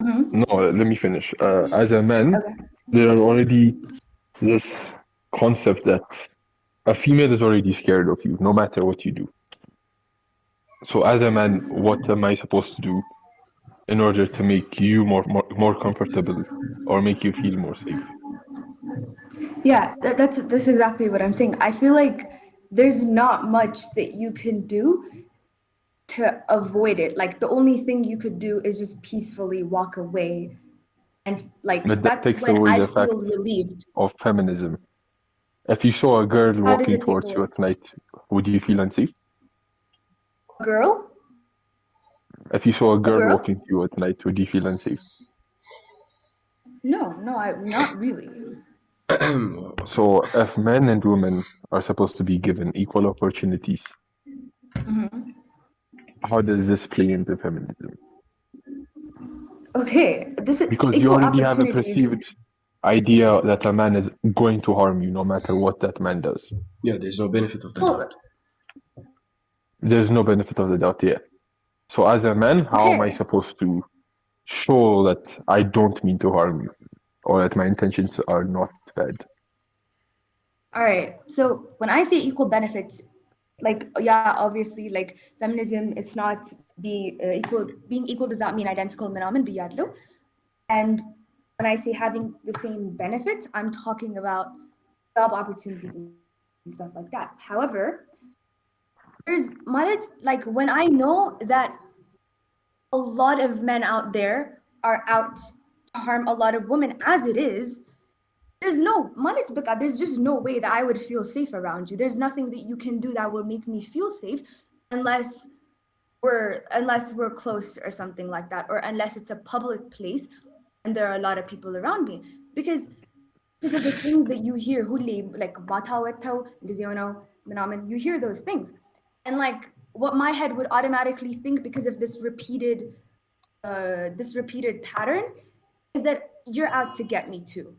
Mhm. no, let me finish. As a man, Okay. there are already this concept that a female is already scared of you, no matter what you do. So as a man, what am I supposed to do in order to make you more comfortable or make you feel more safe? Yeah, that's exactly what I'm saying. I feel like there's not much that you can do to avoid it. Like the only thing you could do is just peacefully walk away. And like But that that's takes when away I the feel fact relieved. of feminism. If you saw a girl How does walking it take towards you away? at night, would you feel unsafe? A girl? If you saw a A girl girl? walking to you at night, would you feel unsafe? No, I'm not really. So if men and women are supposed to be given equal opportunities, Mhm. how does this play into feminism? Okay, this is Because you equal already have a opportunities. perceived idea that a man is going to harm you no matter what that man does. Yeah, there's no benefit of the Well, doubt. There's no benefit of the doubt here. So as a man, how am I okay. supposed to show that I don't mean to harm you or that my intentions are not bad? All right. So when I say equal benefits, like yeah, obviously, like feminism, it's not be equal. Being equal does not mean identical. Minaman biyadlo. And when I say having the same benefits, I'm talking about job opportunities and stuff like that. However, there's like when I know that a lot of men out there are out to harm a lot of women as it is, there's just no way that I would feel safe around you. There's nothing that you can do that will make me feel safe unless we're close or something like that, or unless it's a public place and there are a lot of people around me. Because of the things that you hear, huli, like matawataw, you hear those things. And like what my head would automatically think because of this repeated pattern is that you're out to get me too.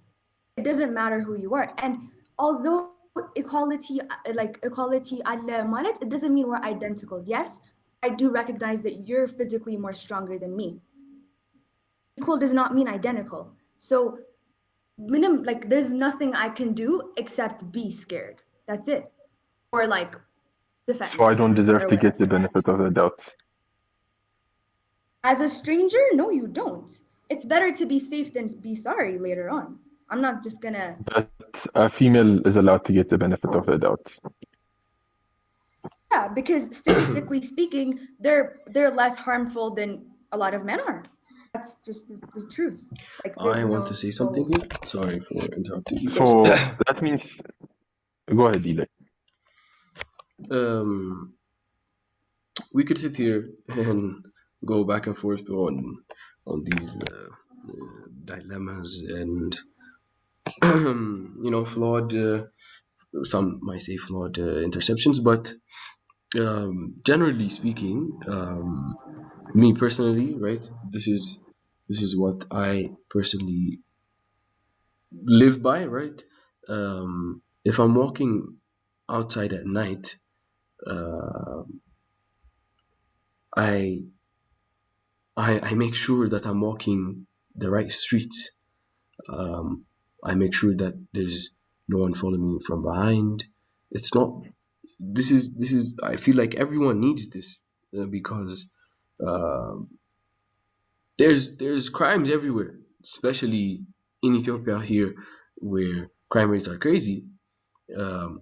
It doesn't matter who you are. And although equality al it doesn't mean we're identical. Yes, I do recognize that you're physically more stronger than me. Equal does not mean identical. So like there's nothing I can do except be scared. That's it. Or like So I defend don't deserve or to get the whatever. benefit of the doubt. As a stranger, no, you don't. It's better to be safe than be sorry later on. I'm not just gonna. But a female is allowed to get the benefit of the doubt. Yeah, because statistically speaking, they're less harmful than a lot of men are. That's just the truth. Like there's I want to no. say something here. Sorry for interrupting you guys. So that means, go ahead, Eli. um, we could sit here and go back and forth on these dilemmas and flawed. Some might say flawed interceptions, but generally speaking, me personally, right? This is what I personally live by, right? If I'm walking outside at night, uh, I, I make sure that I'm walking the right streets. Um, I make sure that there's no one following me from behind. It's not. This is. I feel like everyone needs this because uh, there's crimes everywhere, especially in Ethiopia here, where crime rates are crazy.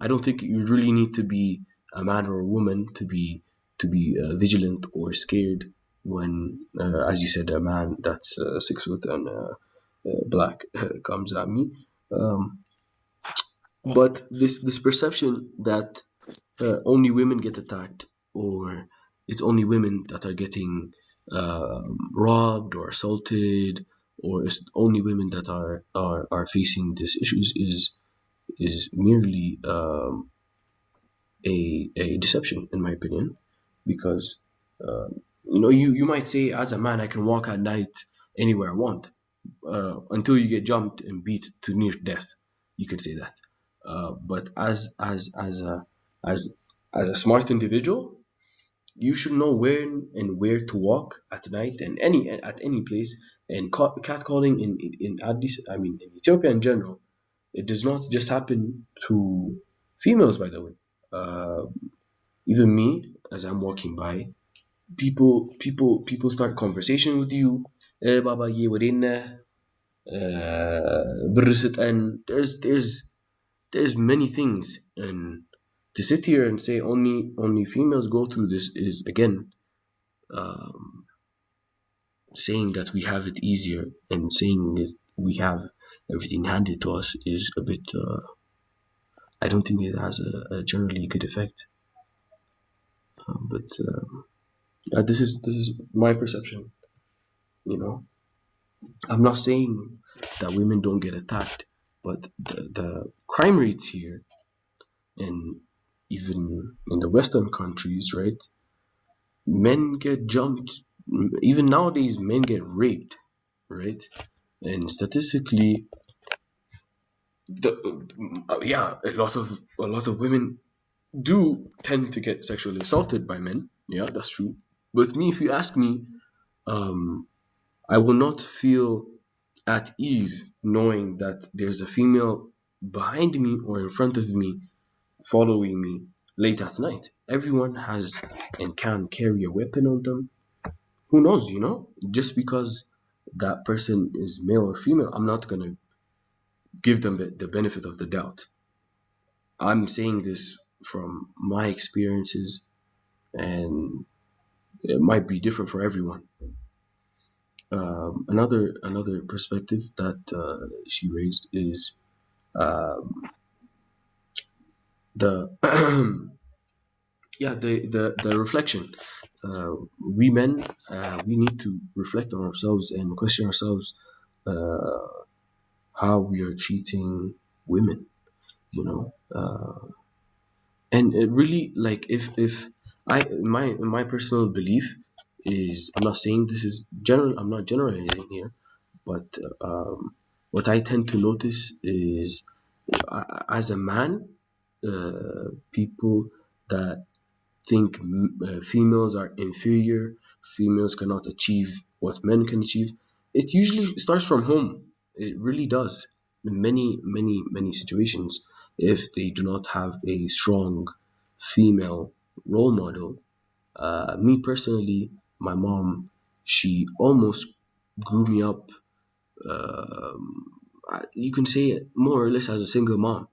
I don't think you really need to be a man or a woman to be vigilant or scared when, as you said, a man that's 6 foot and black comes at me. Um, but this perception that only women get attacked or it's only women that are getting robbed or assaulted, or it's only women that are facing these issues is merely a deception, in my opinion, because you might say, as a man, I can walk at night anywhere I want, until you get jumped and beat to near death. You can say that, but as as a smart individual, you should know when and where to walk at night and at any place. And catcalling in Addis, I mean in Ethiopia in general, it does not just happen to females, by the way. Uh, Even me, as I'm walking by, people start conversation with you. Baba ye wadinna, ብር ስጠን. There's many things, and to sit here and say only females go through this is again um, saying that we have it easier, and saying that we have everything handed to us is a bit. I don't think it has a generally good effect. But this is my perception. You know, I'm not saying that women don't get attacked, but the crime rates here, and even in the Western countries, right? Men get jumped. Even nowadays, men get raped, right? And statistically, yeah, a lot of women do tend to get sexually assaulted by men. Yeah, that's true. But me, if you ask me, I will not feel at ease knowing that there's a female behind me or in front of me following me late at night. Everyone has and can carry a weapon on them. Who knows, Just because that person is male or female, I'm not going to give them the benefit of the doubt. I'm saying this from my experiences, and it might be different for everyone. Another perspective that she raised is the yeah the reflection. We men, we need to reflect on ourselves and question ourselves, how we are treating women. You know, and it really, like, if my personal belief is, I'm not saying this is general, I'm not generalizing here, but what I tend to notice is, as a man, people that think females are inferior, females cannot achieve what men can achieve. It usually starts from home. It really does. In many situations, if they do not have a strong female role model. Me personally, my mom, she almost grew me up, you can say it more or less as a single mom.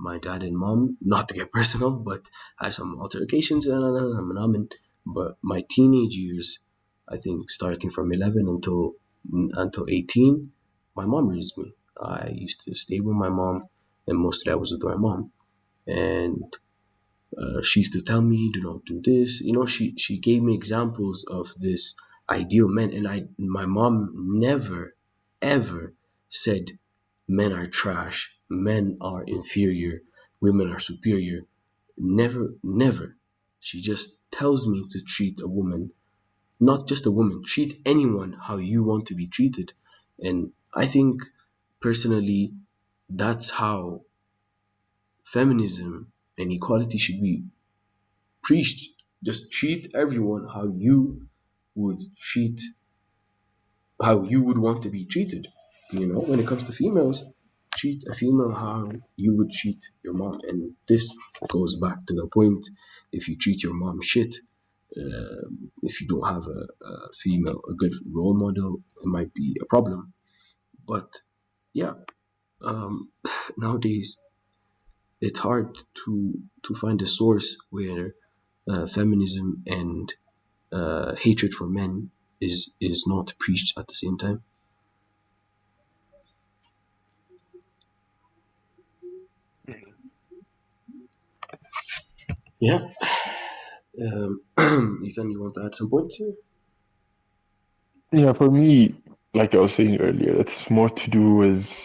My dad and mom, not to get personal, but had some altercations, but my teenage years, I think starting from 11 until 18, my mom raised me. I used to stay with my mom, and mostly I was with my mom. And she used to tell me, do not do this. She gave me examples of this ideal men, and my mom never ever said men are trash, men are inferior, women are superior. Never, never. She just tells me to treat a woman, not just a woman, treat anyone how you want to be treated. And I think personally, that's how feminism and equality should be preached. Just treat everyone would treat how you would want to be treated. When it comes to females, treat a female how you would treat your mom. And this goes back to the point: if you treat your mom shit, if you don't have a good role model, it might be a problem. But yeah, nowadays it's hard to find a source where feminism and hatred for men is not preached at the same time. Yeah. Ethan, you want to add some points here? Yeah, for me, like I was saying earlier, it's more to do with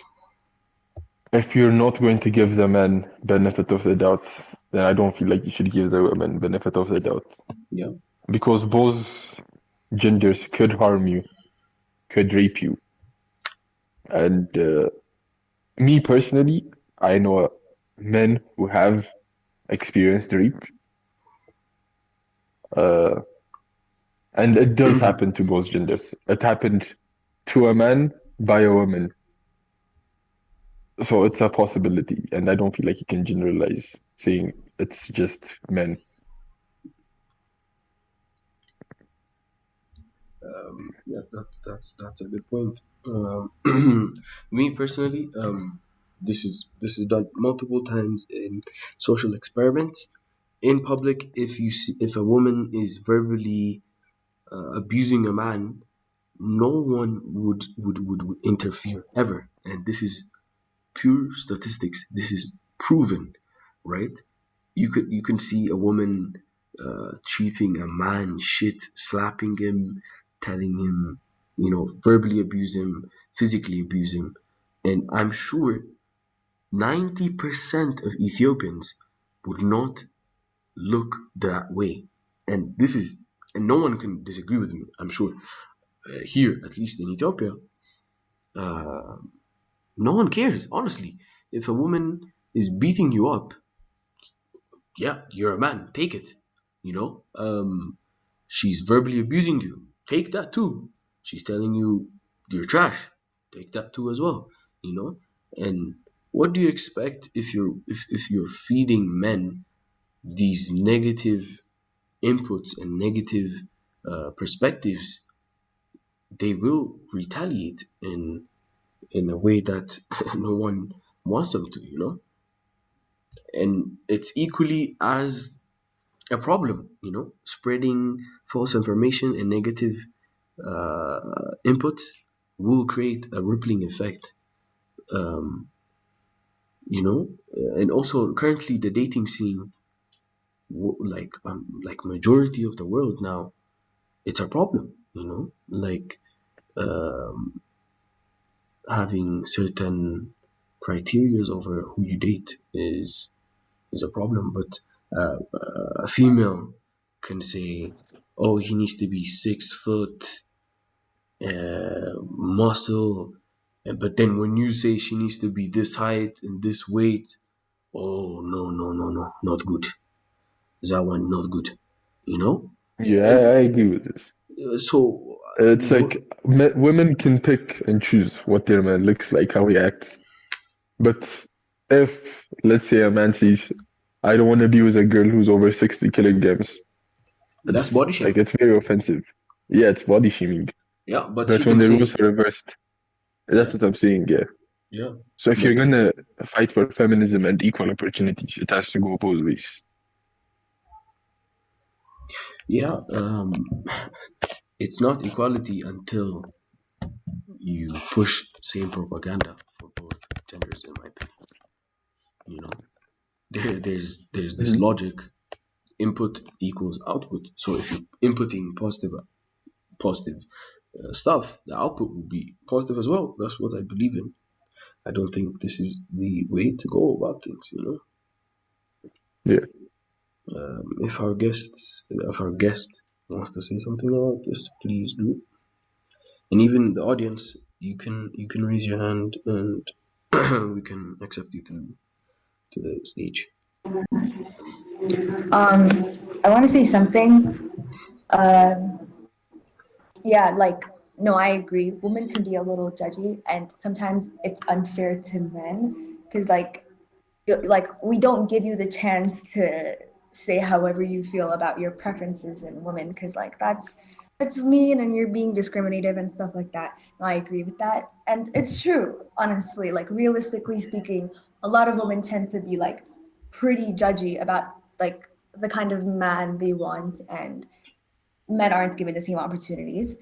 if you're not going to give the man benefit of the doubt, then I don't feel like you should give the woman benefit of the doubt. Yeah. Because both genders could harm you, could rape you. And me personally, I know men who have experienced rape. Uh, and it does happen to both genders. It happened to a man by a woman. So it's a possibility. And I don't feel like you can generalize saying it's just men. Yeah, that's a good point. Me personally, this is done multiple times in social experiments. In public, if a woman is verbally abusing a man, no one would interfere ever. And this is pure statistics. This is proven, right? You can see a woman treating a man shit, slapping him, telling him, verbally abuse him, physically abuse him, and I'm sure 90% of Ethiopians would not look that way. And this is, and no one can disagree with me. I'm sure here, at least in Ethiopia, uh, no one cares. Honestly, if a woman is beating you up, yeah, you're a man. Take it. She's verbally abusing you. Take that too. She's telling you you're trash. Take that too as well. You know. And what do you expect if you're feeding men these negative inputs and negative perspectives? They will retaliate in a way that no one wants them to. And it's equally as a problem, spreading false information and negative inputs will create a rippling effect, um, and also currently the dating scene, like majority of the world now, it's a problem, like um, having certain criterias over who you date is a problem, but a female can say, oh, he needs to be 6 foot, muscle, but then when you say she needs to be this height and this weight, oh, no, no, no, no, not good. That one not good, you know. Yeah, And I agree with this. so It's like women can pick and choose what their man looks like, how he acts. But if, let's say, a man says, I don't want to be with a girl who's over 60 kilograms, that's it's body like, shaming. it's very offensive. Yeah, it's body shaming. Yeah, but she But when can the say, rules are reversed, yeah, that's what I'm saying, yeah. yeah, So if you're but gonna fight for feminism and equal opportunities, it has to go both ways. yeah, it's not equality until you push same propaganda for both genders, in my opinion. You know, there's this Mhm. logic: input equals output. So if you're inputting positive stuff, the output will be positive as well. That's what I believe in. I don't think this is the way to go about things. Yeah. If our guest wants to say something about this, please do. And even the audience, you can raise your hand and we can accept you to the stage. I want to say something. Yeah, like, no, I agree. Women can be a little judgy, and sometimes it's unfair to men because, like we don't give you the chance to say however you feel about your preferences in women because like that's mean and you're being discriminative and stuff like that. No, I agree with that, and it's true. Honestly, like realistically speaking, a lot of women tend to be like pretty judgy about like the kind of man they want, and men aren't given the same opportunities.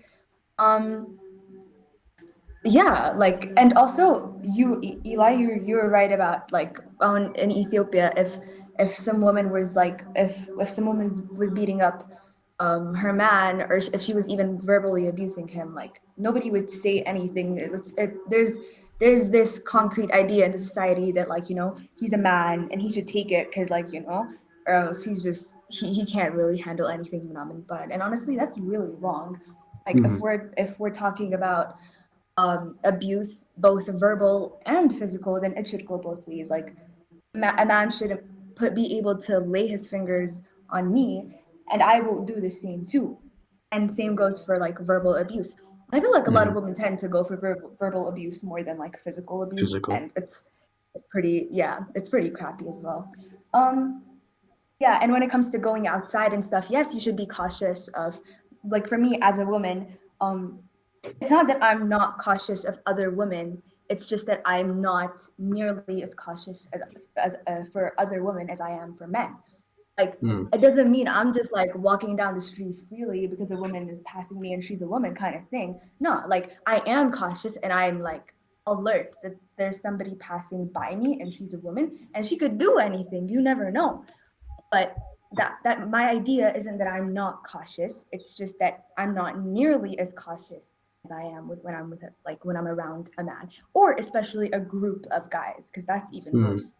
um yeah, like, and also Eli, you were right about like on in Ethiopia, if some woman was like if some woman was beating up her man, or if she was even verbally abusing him, like nobody would say anything. There's this concrete idea in the society that, like, he's a man and he should take it because, like, or else he can't really handle anything but. And honestly, that's really wrong. Like, if we're talking about abuse, both verbal and physical, then it should go both ways. Like, a man should be able to lay his fingers on me, and I will do the same too. And same goes for like verbal abuse. I feel like a lot of women tend to go for verbal abuse more than like physical abuse, Physical. and it's pretty, yeah, it's pretty crappy as well. Um, yeah, and when it comes to going outside and stuff, yes, you should be cautious of, like, for me as a woman, it's not that I'm not cautious of other women. It's just that I'm not nearly as cautious as for other women as I am for men. Like, Hmm. it doesn't mean I'm just like walking down the street freely because a woman is passing me and she's a woman kind of thing. No, like, I am cautious and I'm like alert that there's somebody passing by me and she's a woman and she could do anything. You never know. But that my idea isn't that I'm not cautious. It's just that I'm not nearly as cautious as I am when I'm like when I'm around a man, or especially a group of guys, because that's even Hmm. worse.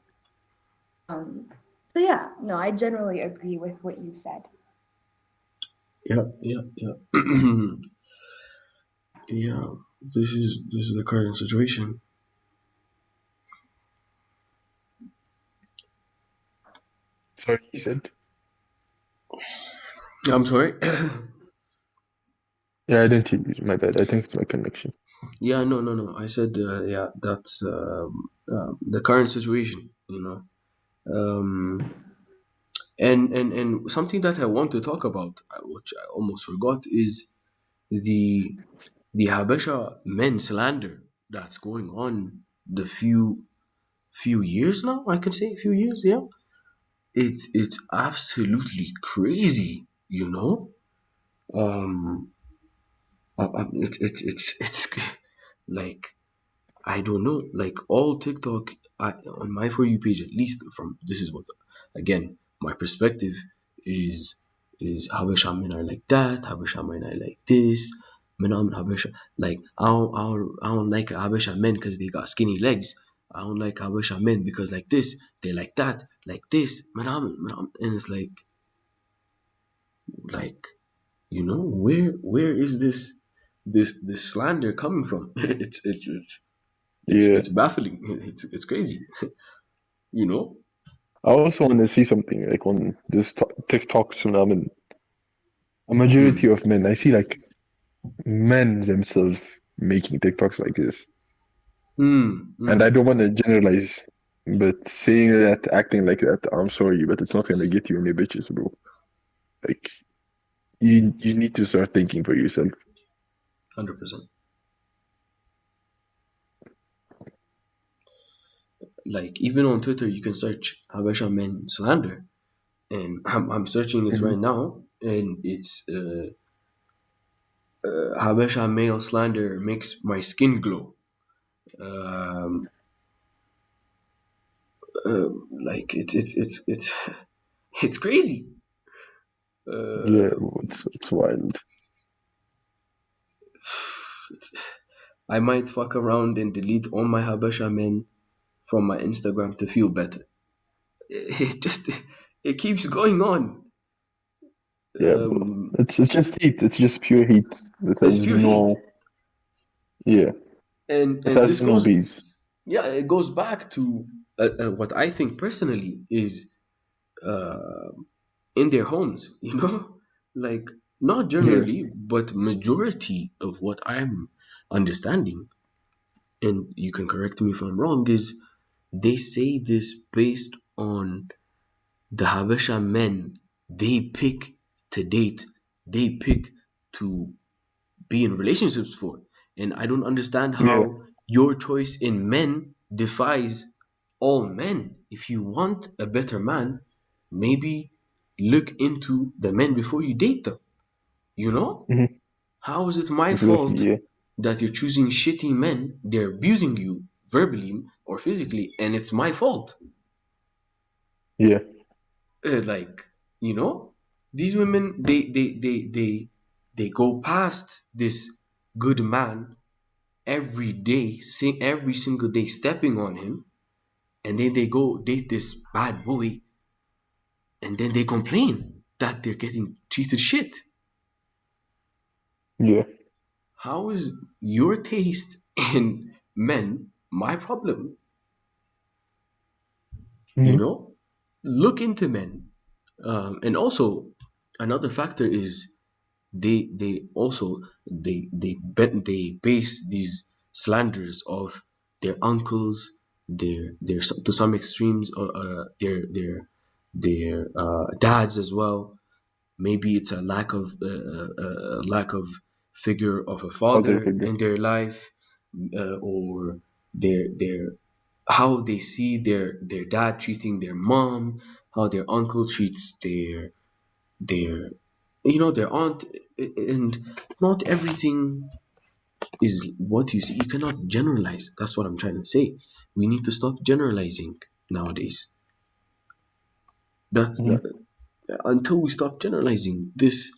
Um, so yeah, no, I generally agree with what you said. Yeah, yeah, yeah. Yeah. This is the current situation. Sorry, he said. I'm sorry. Yeah, I didn't hear you. My bad. I think it's my connection. Yeah, no, no, no. I said, yeah, that's the current situation, and something that I want to talk about, which I almost forgot, is the the Habesha men slander that's going on the few years now. I can say a few years, yeah. It's absolutely crazy, you know. Um, it's like I don't know, like all TikTok on my For You page, at least from this is what, again, my perspective is Habesha men are like that, Habesha men are like this, men are Habesha, like I don't like Habesha men because they got skinny legs. I don't like Habesha men because like this, they like that, like this, and it's like where is this slander coming from? Yeah. It's baffling. It's crazy. You know? I also want to see something like on this TikTok phenomenon. A majority Hmm. of men, I see like men themselves making TikToks like this. Hmm. And I Hmm. don't want to generalize, but saying that, acting like that, I'm sorry, but it's not gonna get you any bitches, bro. Like you need to start thinking for yourself. 100%. Like even on Twitter, you can search Habesha men slander, and I'm searching this right Mhm. now, and it's Habesha male slander makes my skin glow. Um, like it's it's crazy. Yeah, Uh, bro, it's wild. I might fuck around and delete all my Habesha men from my Instagram to feel better. It just it keeps going on. Yeah, bro. Um, It's just heat. It's just pure heat. It it's has pure hate, no, yeah, and it and has this no goes, base. yeah, it goes back to what I think personally is uh, in their homes. Like not Yeah. generally, but majority of what I'm understanding, and you can correct me if I'm wrong, is they say this based on the Habesha men they pick to date, they pick to be in relationships for. And I don't understand Yeah. how your choice in men defies all men. If you want a better man, maybe look into the men before you date them. You know? Hmm. How is it my Exactly. fault Yeah. that you're choosing shitty men, they're abusing you verbally or physically, and it's my fault? Yeah. Like, you know? These women, they go past this good man every day, every single day, stepping on him, and then they go date this bad boy, and then they complain that they're getting treated shit. Yeah. How is your taste in men my problem? You Mhm. know, look into men, and also another factor is they also they base these slanders of their uncles, their to some extremes, their dads as well. Maybe it's a lack of figure of a Father father figure. in their life, or their how they see their dad treating their mom, how their uncle treats their their aunt, and not everything is what you see. You cannot generalize. That's what I'm trying to say. We need to stop generalizing nowadays. That Mhm. until we stop generalizing, this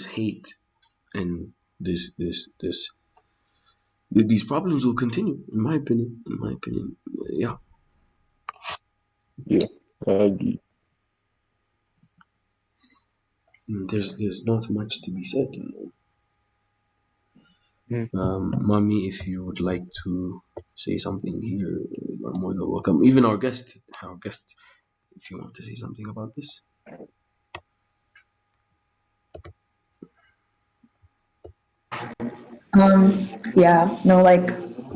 hate and this these problems will continue. In my opinion, yeah. Yeah. I agree. There's not much to be said. Mhm. Mommy, if you would like to say something here, you are more than welcome. Even our guest, if you want to say something about this. Yeah, no, like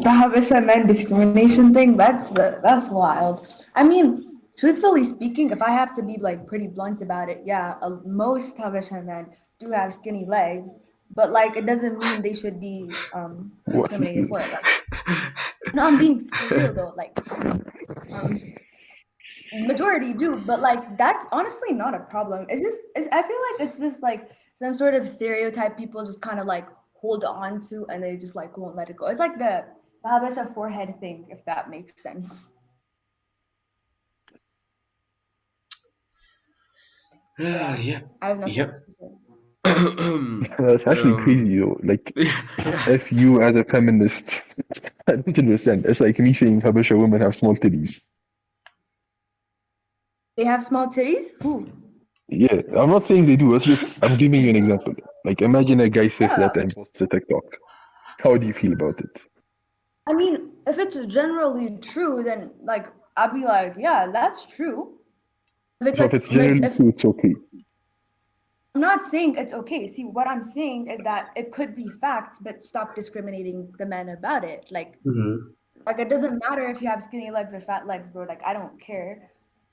the Habesha men discrimination thing, that's wild. I mean, truthfully speaking, if I have to be like pretty blunt about it, yeah, most Habesha men do have skinny legs, but like it doesn't mean they should be What? discriminated for it. Like, no, I'm being for real though. Like, um, majority do, but like that's honestly not a problem. I feel like it's just like some sort of stereotype people just kind of like hold on to and they just like won't let it go. It's like the Habesha forehead thing, if that makes sense. Yeah, I have nothing yeah. else to say. That's actually um, crazy though. Like, yeah. if you as a feminist, 100%, it's like me saying Habesha women have small titties. They have small titties? Who? Yeah, I'm not saying they do. It's just I'm giving you an example. Like, imagine a guy says Yeah. that and posts a TikTok. How do you feel about it? I mean, if it's generally true, then like I'd be like, yeah, that's true. If it's So if like it's generally if true, it's okay. I'm not saying it's okay. See, what I'm saying is that it could be facts, but stop discriminating the men about it. Mhm. Like it doesn't matter if you have skinny legs or fat legs, bro. Like I don't care.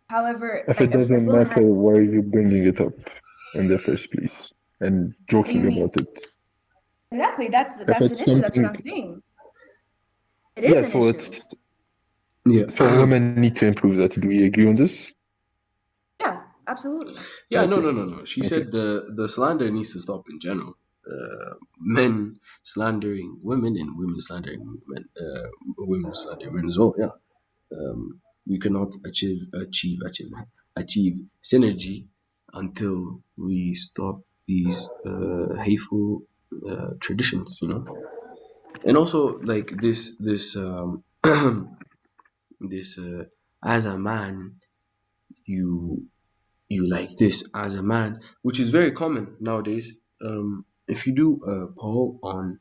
However, If it like if doesn't women matter, have, why are you bringing it up in the first place and what do you joking mean? about it? Exactly. If That's an it's issue. That's what something, I'm saying. It is yeah, an so it's issue. Yeah. so women need to improve that. Do we agree on this? Yeah, absolutely. Yeah, no, Okay, no, no, no. She okay. said the slander needs to stop in general. Men slandering women and women slandering men, women slandering men as well. Yeah. We cannot achieve synergy until we stop these hateful traditions. And also like this this as a man you you like this as a man, which is very common nowadays. If you do a poll on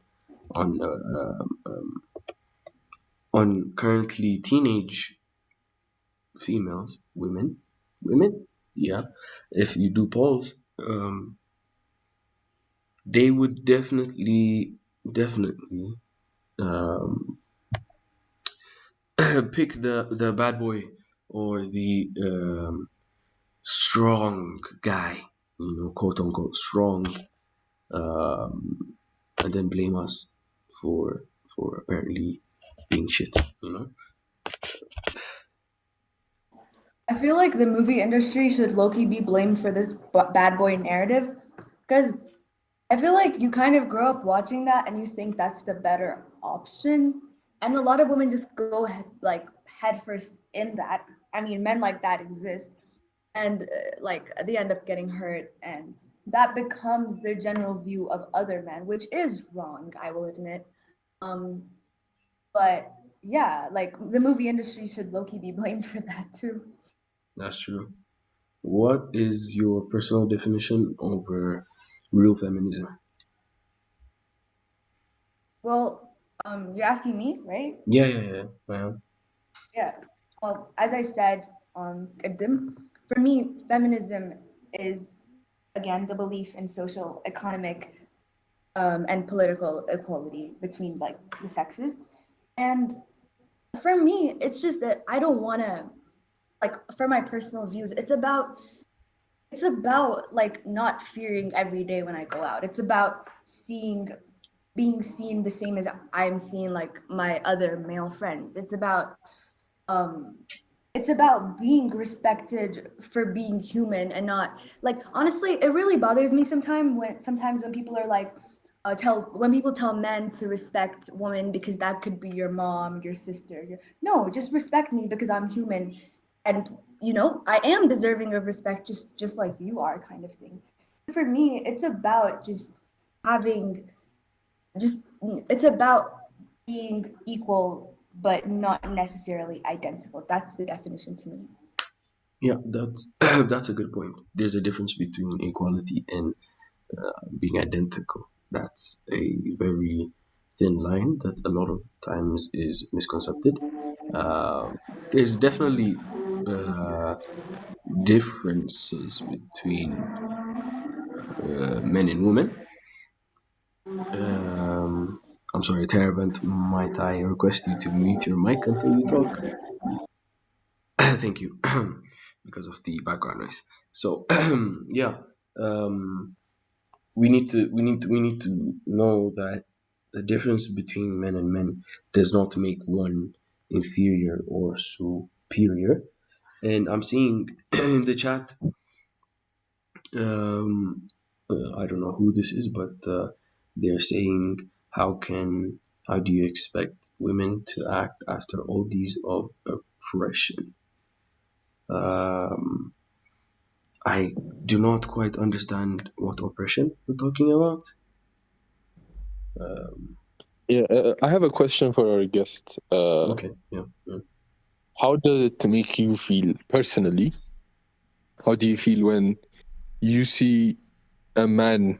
on currently teenage females, women, yeah. If you do polls, they would definitely um, pick the bad boy or the strong guy, quote unquote strong, um, and then blame us for apparently being shit. I feel like the movie industry should low-key be blamed for this bad boy narrative, because I feel like you kind of grow up watching that and you think that's the better option. And a lot of women just go like head first in that. I mean, men like that exist. and like they end up getting hurt, and that becomes their general view of other men, which is wrong, I will admit. um but yeah, like the movie industry should low-key be blamed for that too. That's true. What is your personal definition of real feminism? Well, you're asking me, right? Yeah. Well, Yeah. Well, as I said, for me, feminism is again the belief in social, economic, and political equality between like the sexes. And for me, it's just that I don't want to, like, for my personal views, it's about like not fearing every day when I go out. It's about being seen the same as I'm seeing like my other male friends. Um it's about being respected for being human and not like, honestly, it really bothers me sometimes when people are like tell when people tell men to respect women because that could be your mom, your sister. No, just respect me because I'm human, and I am deserving of respect just like you are, kind of thing. For me, it's about just having just it's about being equal but not necessarily identical. That's the definition to me. yeah, that's that's a good point. There's a difference between equality and being identical. That's a very thin line that a lot of times is misconcepted. Uh, there's definitely uh, differences between men and women. Um, I'm sorry, Terabant, might I request you to mute your mic until you talk? Thank you, because of the background noise. So, yeah, um, we need to know that the difference between men and men does not make one inferior or superior. And I'm seeing in the chat, um, I don't know who this is, but they're saying, how do you expect women to act after all these of oppression? Um, I do not quite understand what oppression we're talking about. Um, Yeah, I have a question for our guest. okay, yeah. How does it make you feel personally? How do you feel when you see a man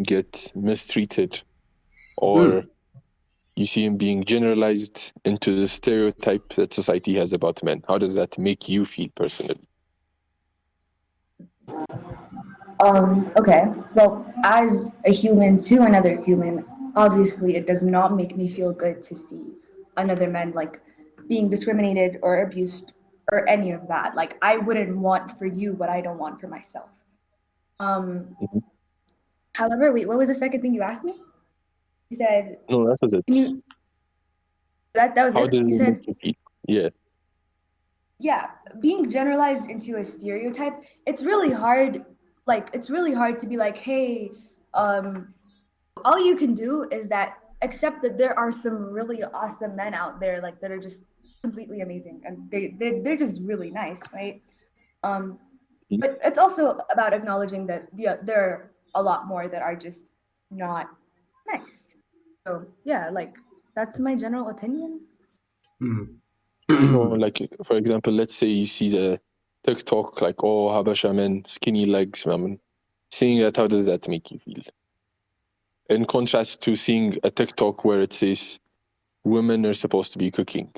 get mistreated, or Hmm. you see him being generalized into the stereotype that society has about men? How does that make you feel personally? Okay. Well, as a human to another human, obviously it does not make me feel good to see another man like being discriminated or abused or any of that. Like, I wouldn't want for you what I don't want for myself. Um, Mhm. However, wait, what was the second thing you asked me? You said, No, that was can it. you, that was How it? does You it make said, you feel? Yeah. yeah, being generalized into a stereotype, it's really hard. Like, it's really hard to be like, hey, um, all you can do is that accept that there are some really awesome men out there, like, that are just completely amazing, and they're just really nice, right? Um, Mhm. but it's also about acknowledging that there are a lot more that are just not nice. So yeah, like, that's my general opinion. No, Hmm. like for example, let's say you see the TikTok like, oh, Habasha men, skinny legs, man. Seeing that, how does that make you feel? In contrast to seeing a TikTok where it says women are supposed to be cooking.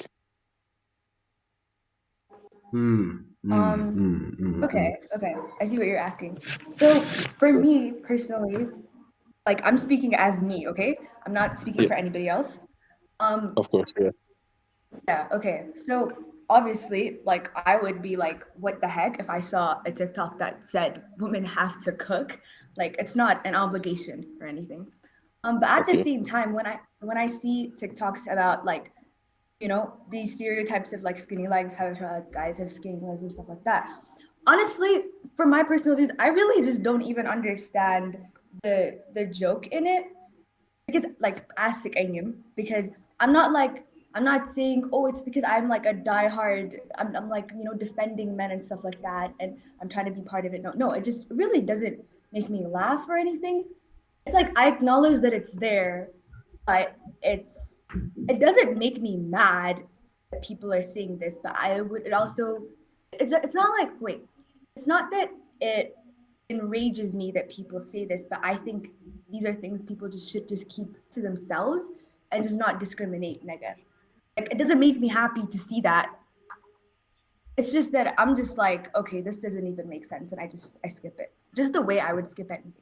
Okay, I see what you're asking. So for me personally, like, I'm speaking as me, okay? I'm not speaking Yeah, for anybody else. Um, of course. Yeah. yeah, okay. So obviously, like, I would be like, what the heck if I saw a TikTok that said women have to cook? Like, it's not an obligation or anything. But at the Okay. same time, when I see TikToks about like, these stereotypes of like skinny legs, how guys have skinny legs and stuff like that. Honestly, for my personal views, I really just don't even understand the joke in it, because like, as because I'm not like I'm not saying, oh, it's because I'm like a diehard, I'm like, defending men and stuff like that, and I'm trying to be part of it. No, it just really doesn't make me laugh or anything. It's like I acknowledge that it's there, but it doesn't make me mad that people are saying this, but I would it also it's not like wait, it's not that it enrages me that people say this, but I think these are things people should just keep to themselves and just not discriminate, nigga. Like it doesn't make me happy to see that. It's just that I'm just like, okay, this doesn't even make sense, and I skip it. Just the way I would skip anything.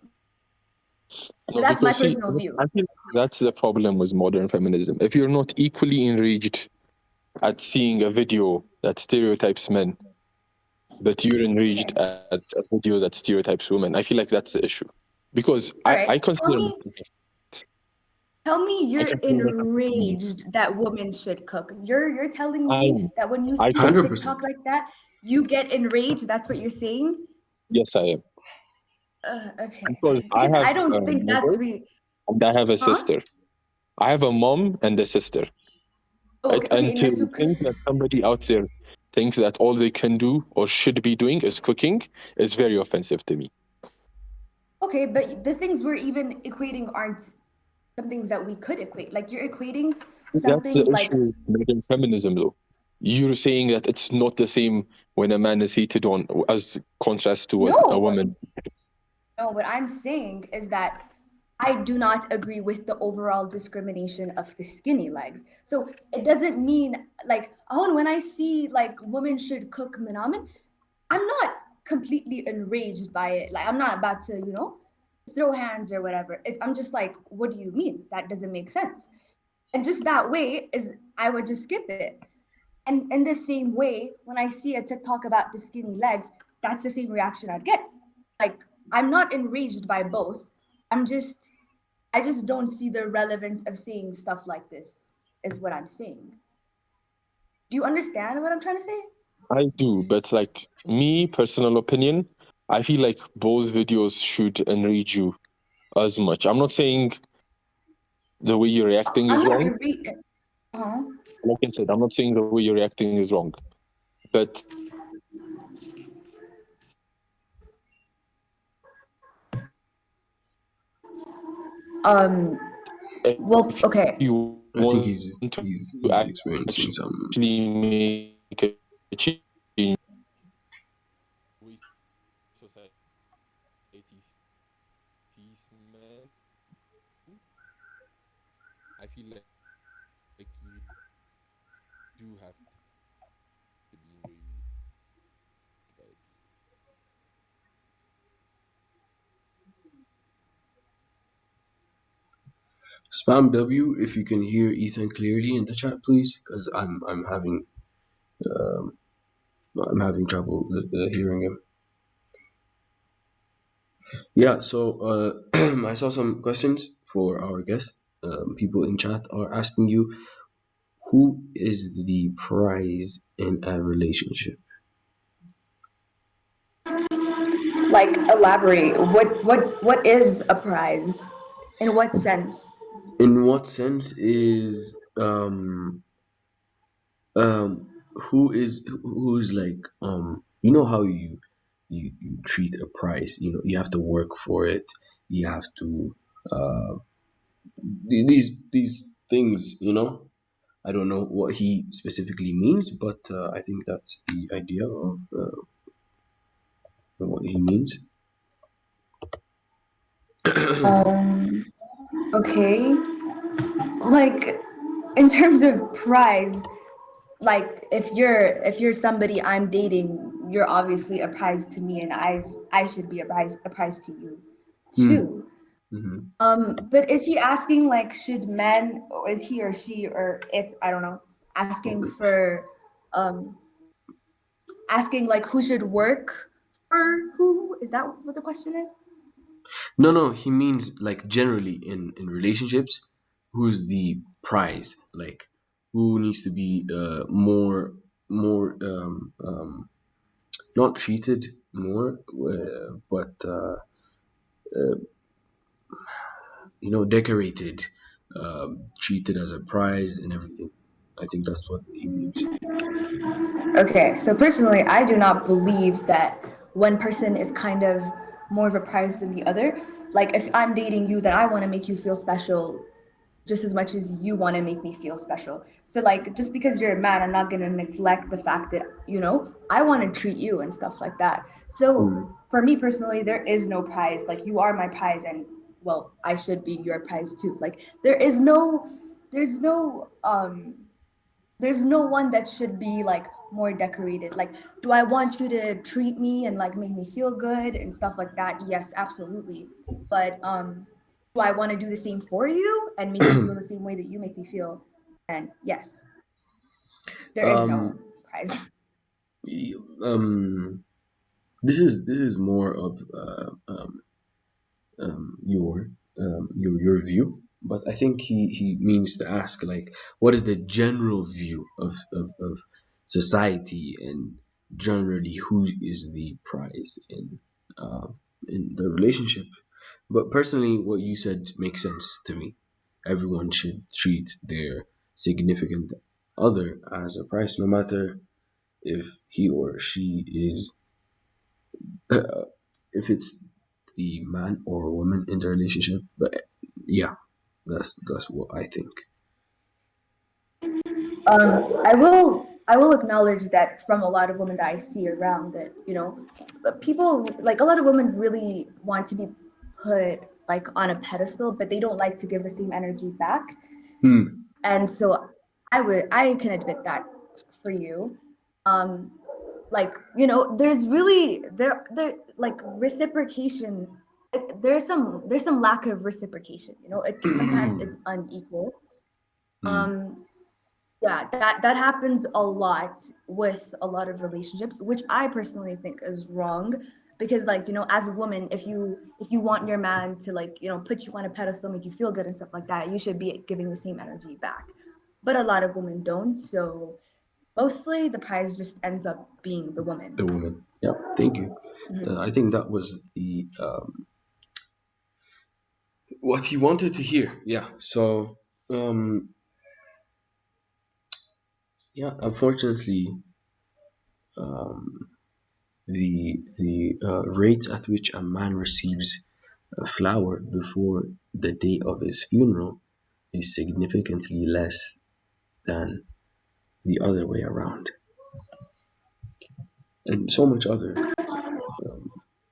No, But that's my because see, personal view. I feel that's the problem with modern feminism. If you're not equally enraged at seeing a video that stereotypes men, but you're enraged Okay. at a video that stereotypes women, I feel like that's the issue. Because All I right. consider Tell me I you're consider myself enraged that women should cook. You're telling I me that when you I see a con- 100%. TikTok like that, you get enraged. That's what you're saying? yes I am. Okay. Because I Because have I a don't think that's mother re and I have a huh? sister. I have a mom and a sister. Oh, Right? okay, And to Nasuk. think that somebody out there thinks that all they can do or should be doing is cooking is very offensive to me. Okay, but the things we're even equating aren't some things that we could equate. Like you're equating That's the something like issue with modern feminism, though. You're saying that it's not the same when a man is hated on as contrast to what a no. woman. No, what I'm saying is that I do not agree with the overall discrimination of the skinny legs. So it doesn't mean like, oh, and when I see like women should cook menamen, I'm not completely enraged by it. Like I'm not about to, throw hands or whatever. I'm just like, what do you mean? That doesn't make sense. And just that way is I would just skip it. And in the same way, when I see a TikTok about the skinny legs, that's the same reaction I'd get. Like, I'm not enraged by both. I'm just, I just don't see the relevance of seeing stuff like this, is what I'm saying. Do you understand what I'm trying to say? I do, but like me, personal opinion, I feel like both videos should enrage you as much. I'm not saying the way you're reacting I'm is not wrong. enraged. Uh-huh. Like I said, I'm not saying the way you're reacting is wrong. But Um, well, if okay. you I think want he's to he's he's experiencing some. actually make a change in the way society sees men, I feel like you do have to be enraged by it. Spam W if you can hear Ethan clearly in the chat, please, because um, I'm having trouble hearing him. Yeah, so I saw some questions for our guest. People in chat are asking you, who is the prize in a relationship? Like, elaborate. What is a prize? In what sense? In what sense is who's like how you treat a prize, you have to work for it, you have to uh these things, I don't know what he specifically means, but I think that's the idea of what he means. Um, okay. Like, in terms of prize, like if you're somebody I'm dating, you're obviously a prize to me, and I should be a prize to you Hmm. too. Hmm. But is he asking like should men, or is he or she or it, I don't know, asking for um asking like who should work for who? Is that what the question is? No, he means like generally in relationships, who's the prize? Like who needs to be more not treated more, but decorated, treated as a prize and everything. I think that's what he means. Okay, so personally, I do not believe that one person is kind of more of a prize than the other. Like, if I'm dating you, then I want to make you feel special just as much as you want to make me feel special. So, like, just because you're a man, I'm not going to neglect the fact that, I want to treat you and stuff like that. So, for me personally, there is no prize. Like, you are my prize, and well, I should be your prize too. Like, there's no one that should be like more decorated. Like, do I want you to treat me and like make me feel good and stuff like that? Yes, absolutely. But do I want to do the same for you and make you feel the same way that you make me feel? And yes, there is no Um, prize. this is more of your view, but I think he means to ask, like, what is the general view of society, and generally who is the prize in the relationship. But personally, what you said makes sense to me. Everyone should treat their significant other as a prize, no matter if he or she is if it's the man or woman in the relationship. But yeah, that's what I think. I will acknowledge that from a lot of women that I see around, that people, like, a lot of women really want to be put like on a pedestal, but they don't like to give the same energy back. And so I can admit that for you. um like, there's really there like reciprocation. Like, there's some lack of reciprocation. Sometimes it's unequal. um yeah, that happens a lot with a lot of relationships, which I personally think is wrong. Because, like, as a woman, if you want your man to, like, put you on a pedestal, make you feel good and stuff like that, you should be giving the same energy back. But a lot of women don't. So mostly the prize just ends up being the woman. The woman. Yeah, thank you. I think that was the what he wanted to hear. Yeah. So yeah, unfortunately, the rate at which a man receives a flower before the day of his funeral is significantly less than the other way around, and so much other.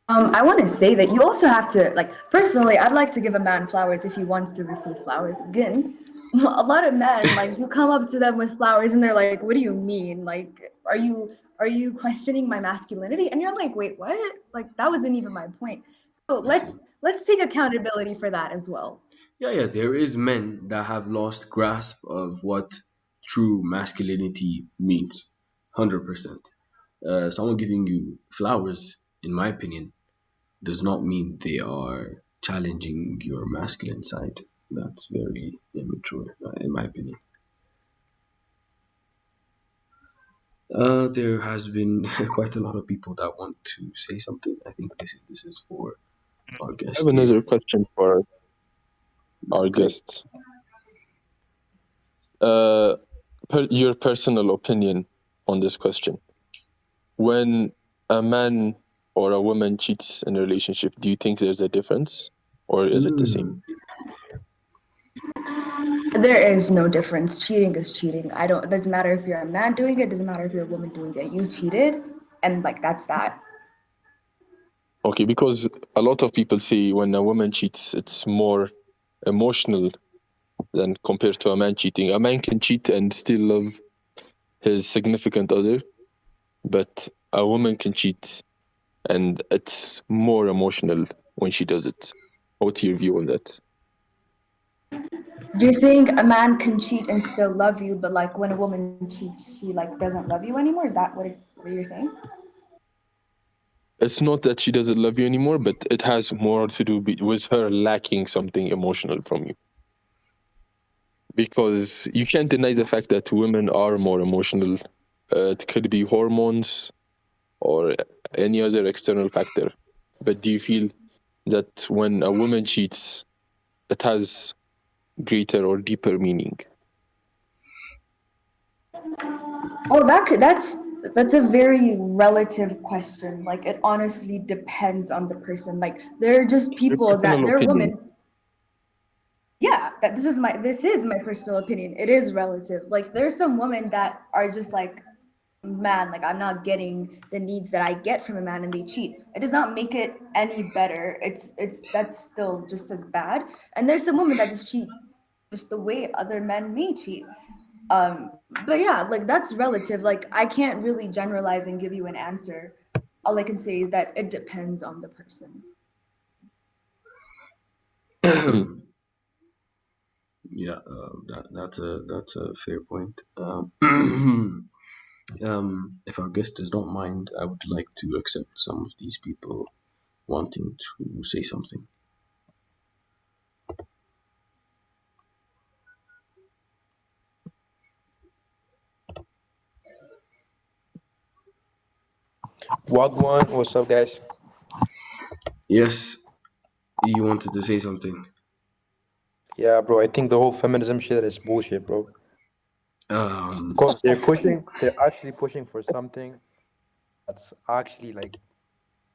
I want to say that you also have to, like, personally, I'd like to give a man flowers if he wants to receive flowers. Again, a lot of men, like, you come up to them with flowers and they're like, "What do you mean? Like, are you questioning my masculinity?" And you're like, "Wait, what? Like, that wasn't even my point." So I see. let's take accountability for that as well. Yeah, there is men that have lost grasp of what true masculinity means. 100%. Someone giving you flowers, in my opinion, does not mean they are challenging your masculine side. That's very immature, in my opinion. There has been quite a lot of people that want to say something. I think this is for our I guest have here. another question for our Okay. guests. Your personal opinion on this question. When a man or a woman cheats in a relationship, do you think there's a difference or is it the same? There is no difference. Cheating is cheating. I don't. It doesn't matter if you're a man doing it. Doesn't matter if you're a woman doing it. You cheated, and, like, that's that. Okay, because a lot of people say when a woman cheats, it's more emotional than compared to a man cheating. A man can cheat and still love his significant other, but a woman can cheat and it's more emotional when she does it. What's your view on that? You're saying a man can cheat and still love you, but, like, when a woman cheats, she, like, doesn't love you anymore. Is that what you're saying? It's not that she doesn't love you anymore, but it has more to do with her lacking something emotional from you. Because you can't deny the fact that women are more emotional. It could be hormones or any other external factor. But do you feel that when a woman cheats, it has greater or deeper meaning? Oh, that's a very relative question. Like it honestly depends on the person. Like there are just Your people that personal they're opinion. women. Yeah, that this is my personal opinion. It is relative. Like there's some women that are just like, man, like I'm not getting the needs that I get from a man and they cheat. It does not make it any better. It's that's still just as bad. And there's some women that just cheat just the way other men may cheat. But yeah, like that's relative. Like I can't really generalize and give you an answer. All I can say is that it depends on the person. Mm. Yeah, that's a fair point. If our guests don't mind, I would like to accept some of these people wanting to say something. Wagwan, what's up, guys? Yes, you wanted to say something. Yeah, bro, I think the whole feminism shit is bullshit, bro. Um, Because they're actually pushing for something that's actually like,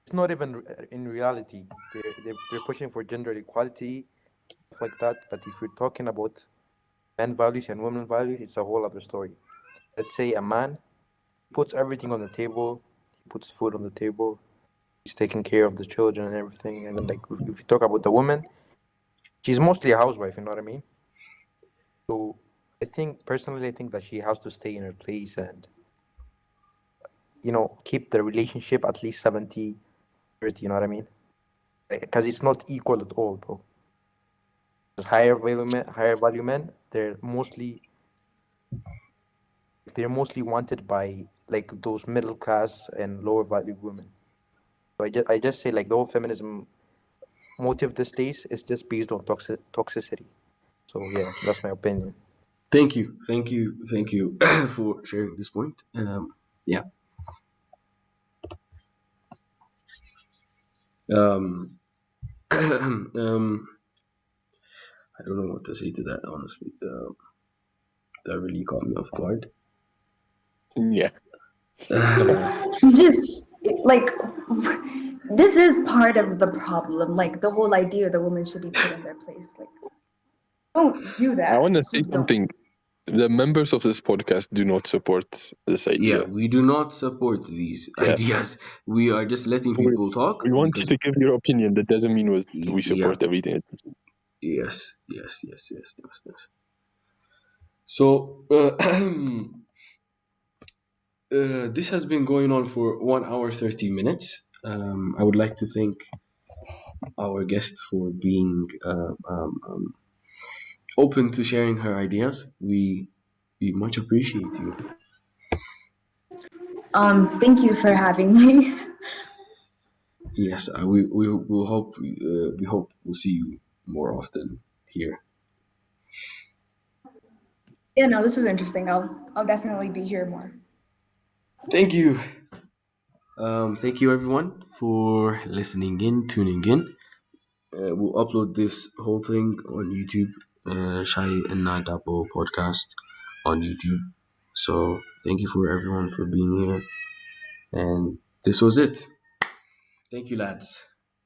it's not even in reality. They're pushing for gender equality, stuff like that. But if you're talking about men values and women values, it's a whole other story. Let's say a man puts everything on the table, he puts food on the table, he's taking care of the children and everything. And then, like, if you talk about the woman, she's mostly a housewife, you know what I mean? So I think that she has to stay in her place and, keep the relationship at least 70-30. You know what I mean? Because it's not equal at all, bro. 'Cause higher value men, they're mostly wanted by like those middle class and lower value women. So I just say like the whole feminism motive these days is just based on toxicity. So yeah, that's my opinion. thank you for sharing this point. Yeah. Um, um, I don't know what to say to that, honestly. That really caught me off guard. Yeah. Uh, Just like this is part of the problem. Like the whole idea the woman should be put in their place. Like don't do I that. want to say Just don't. something. The members of this podcast do not support this Yeah, idea. we do not support these Yeah. ideas. We are just letting We, people talk we want you because, to give your opinion. That doesn't mean we yeah, support everything. yes. So, this has been going on for 1 hour 30 minutes. I would like to thank our guest for being open to sharing her ideas. We much appreciate you. Thank you for having me. Yes, we will hope we hope we'll see you more often here. Yeah, no, this was interesting. I'll definitely be here more. Thank you. Thank you everyone for listening in, tuning in. We'll upload this whole thing on YouTube, Shai and Nadapo podcast on YouTube. So thank you for everyone for being here. And this was it. Thank you, lads.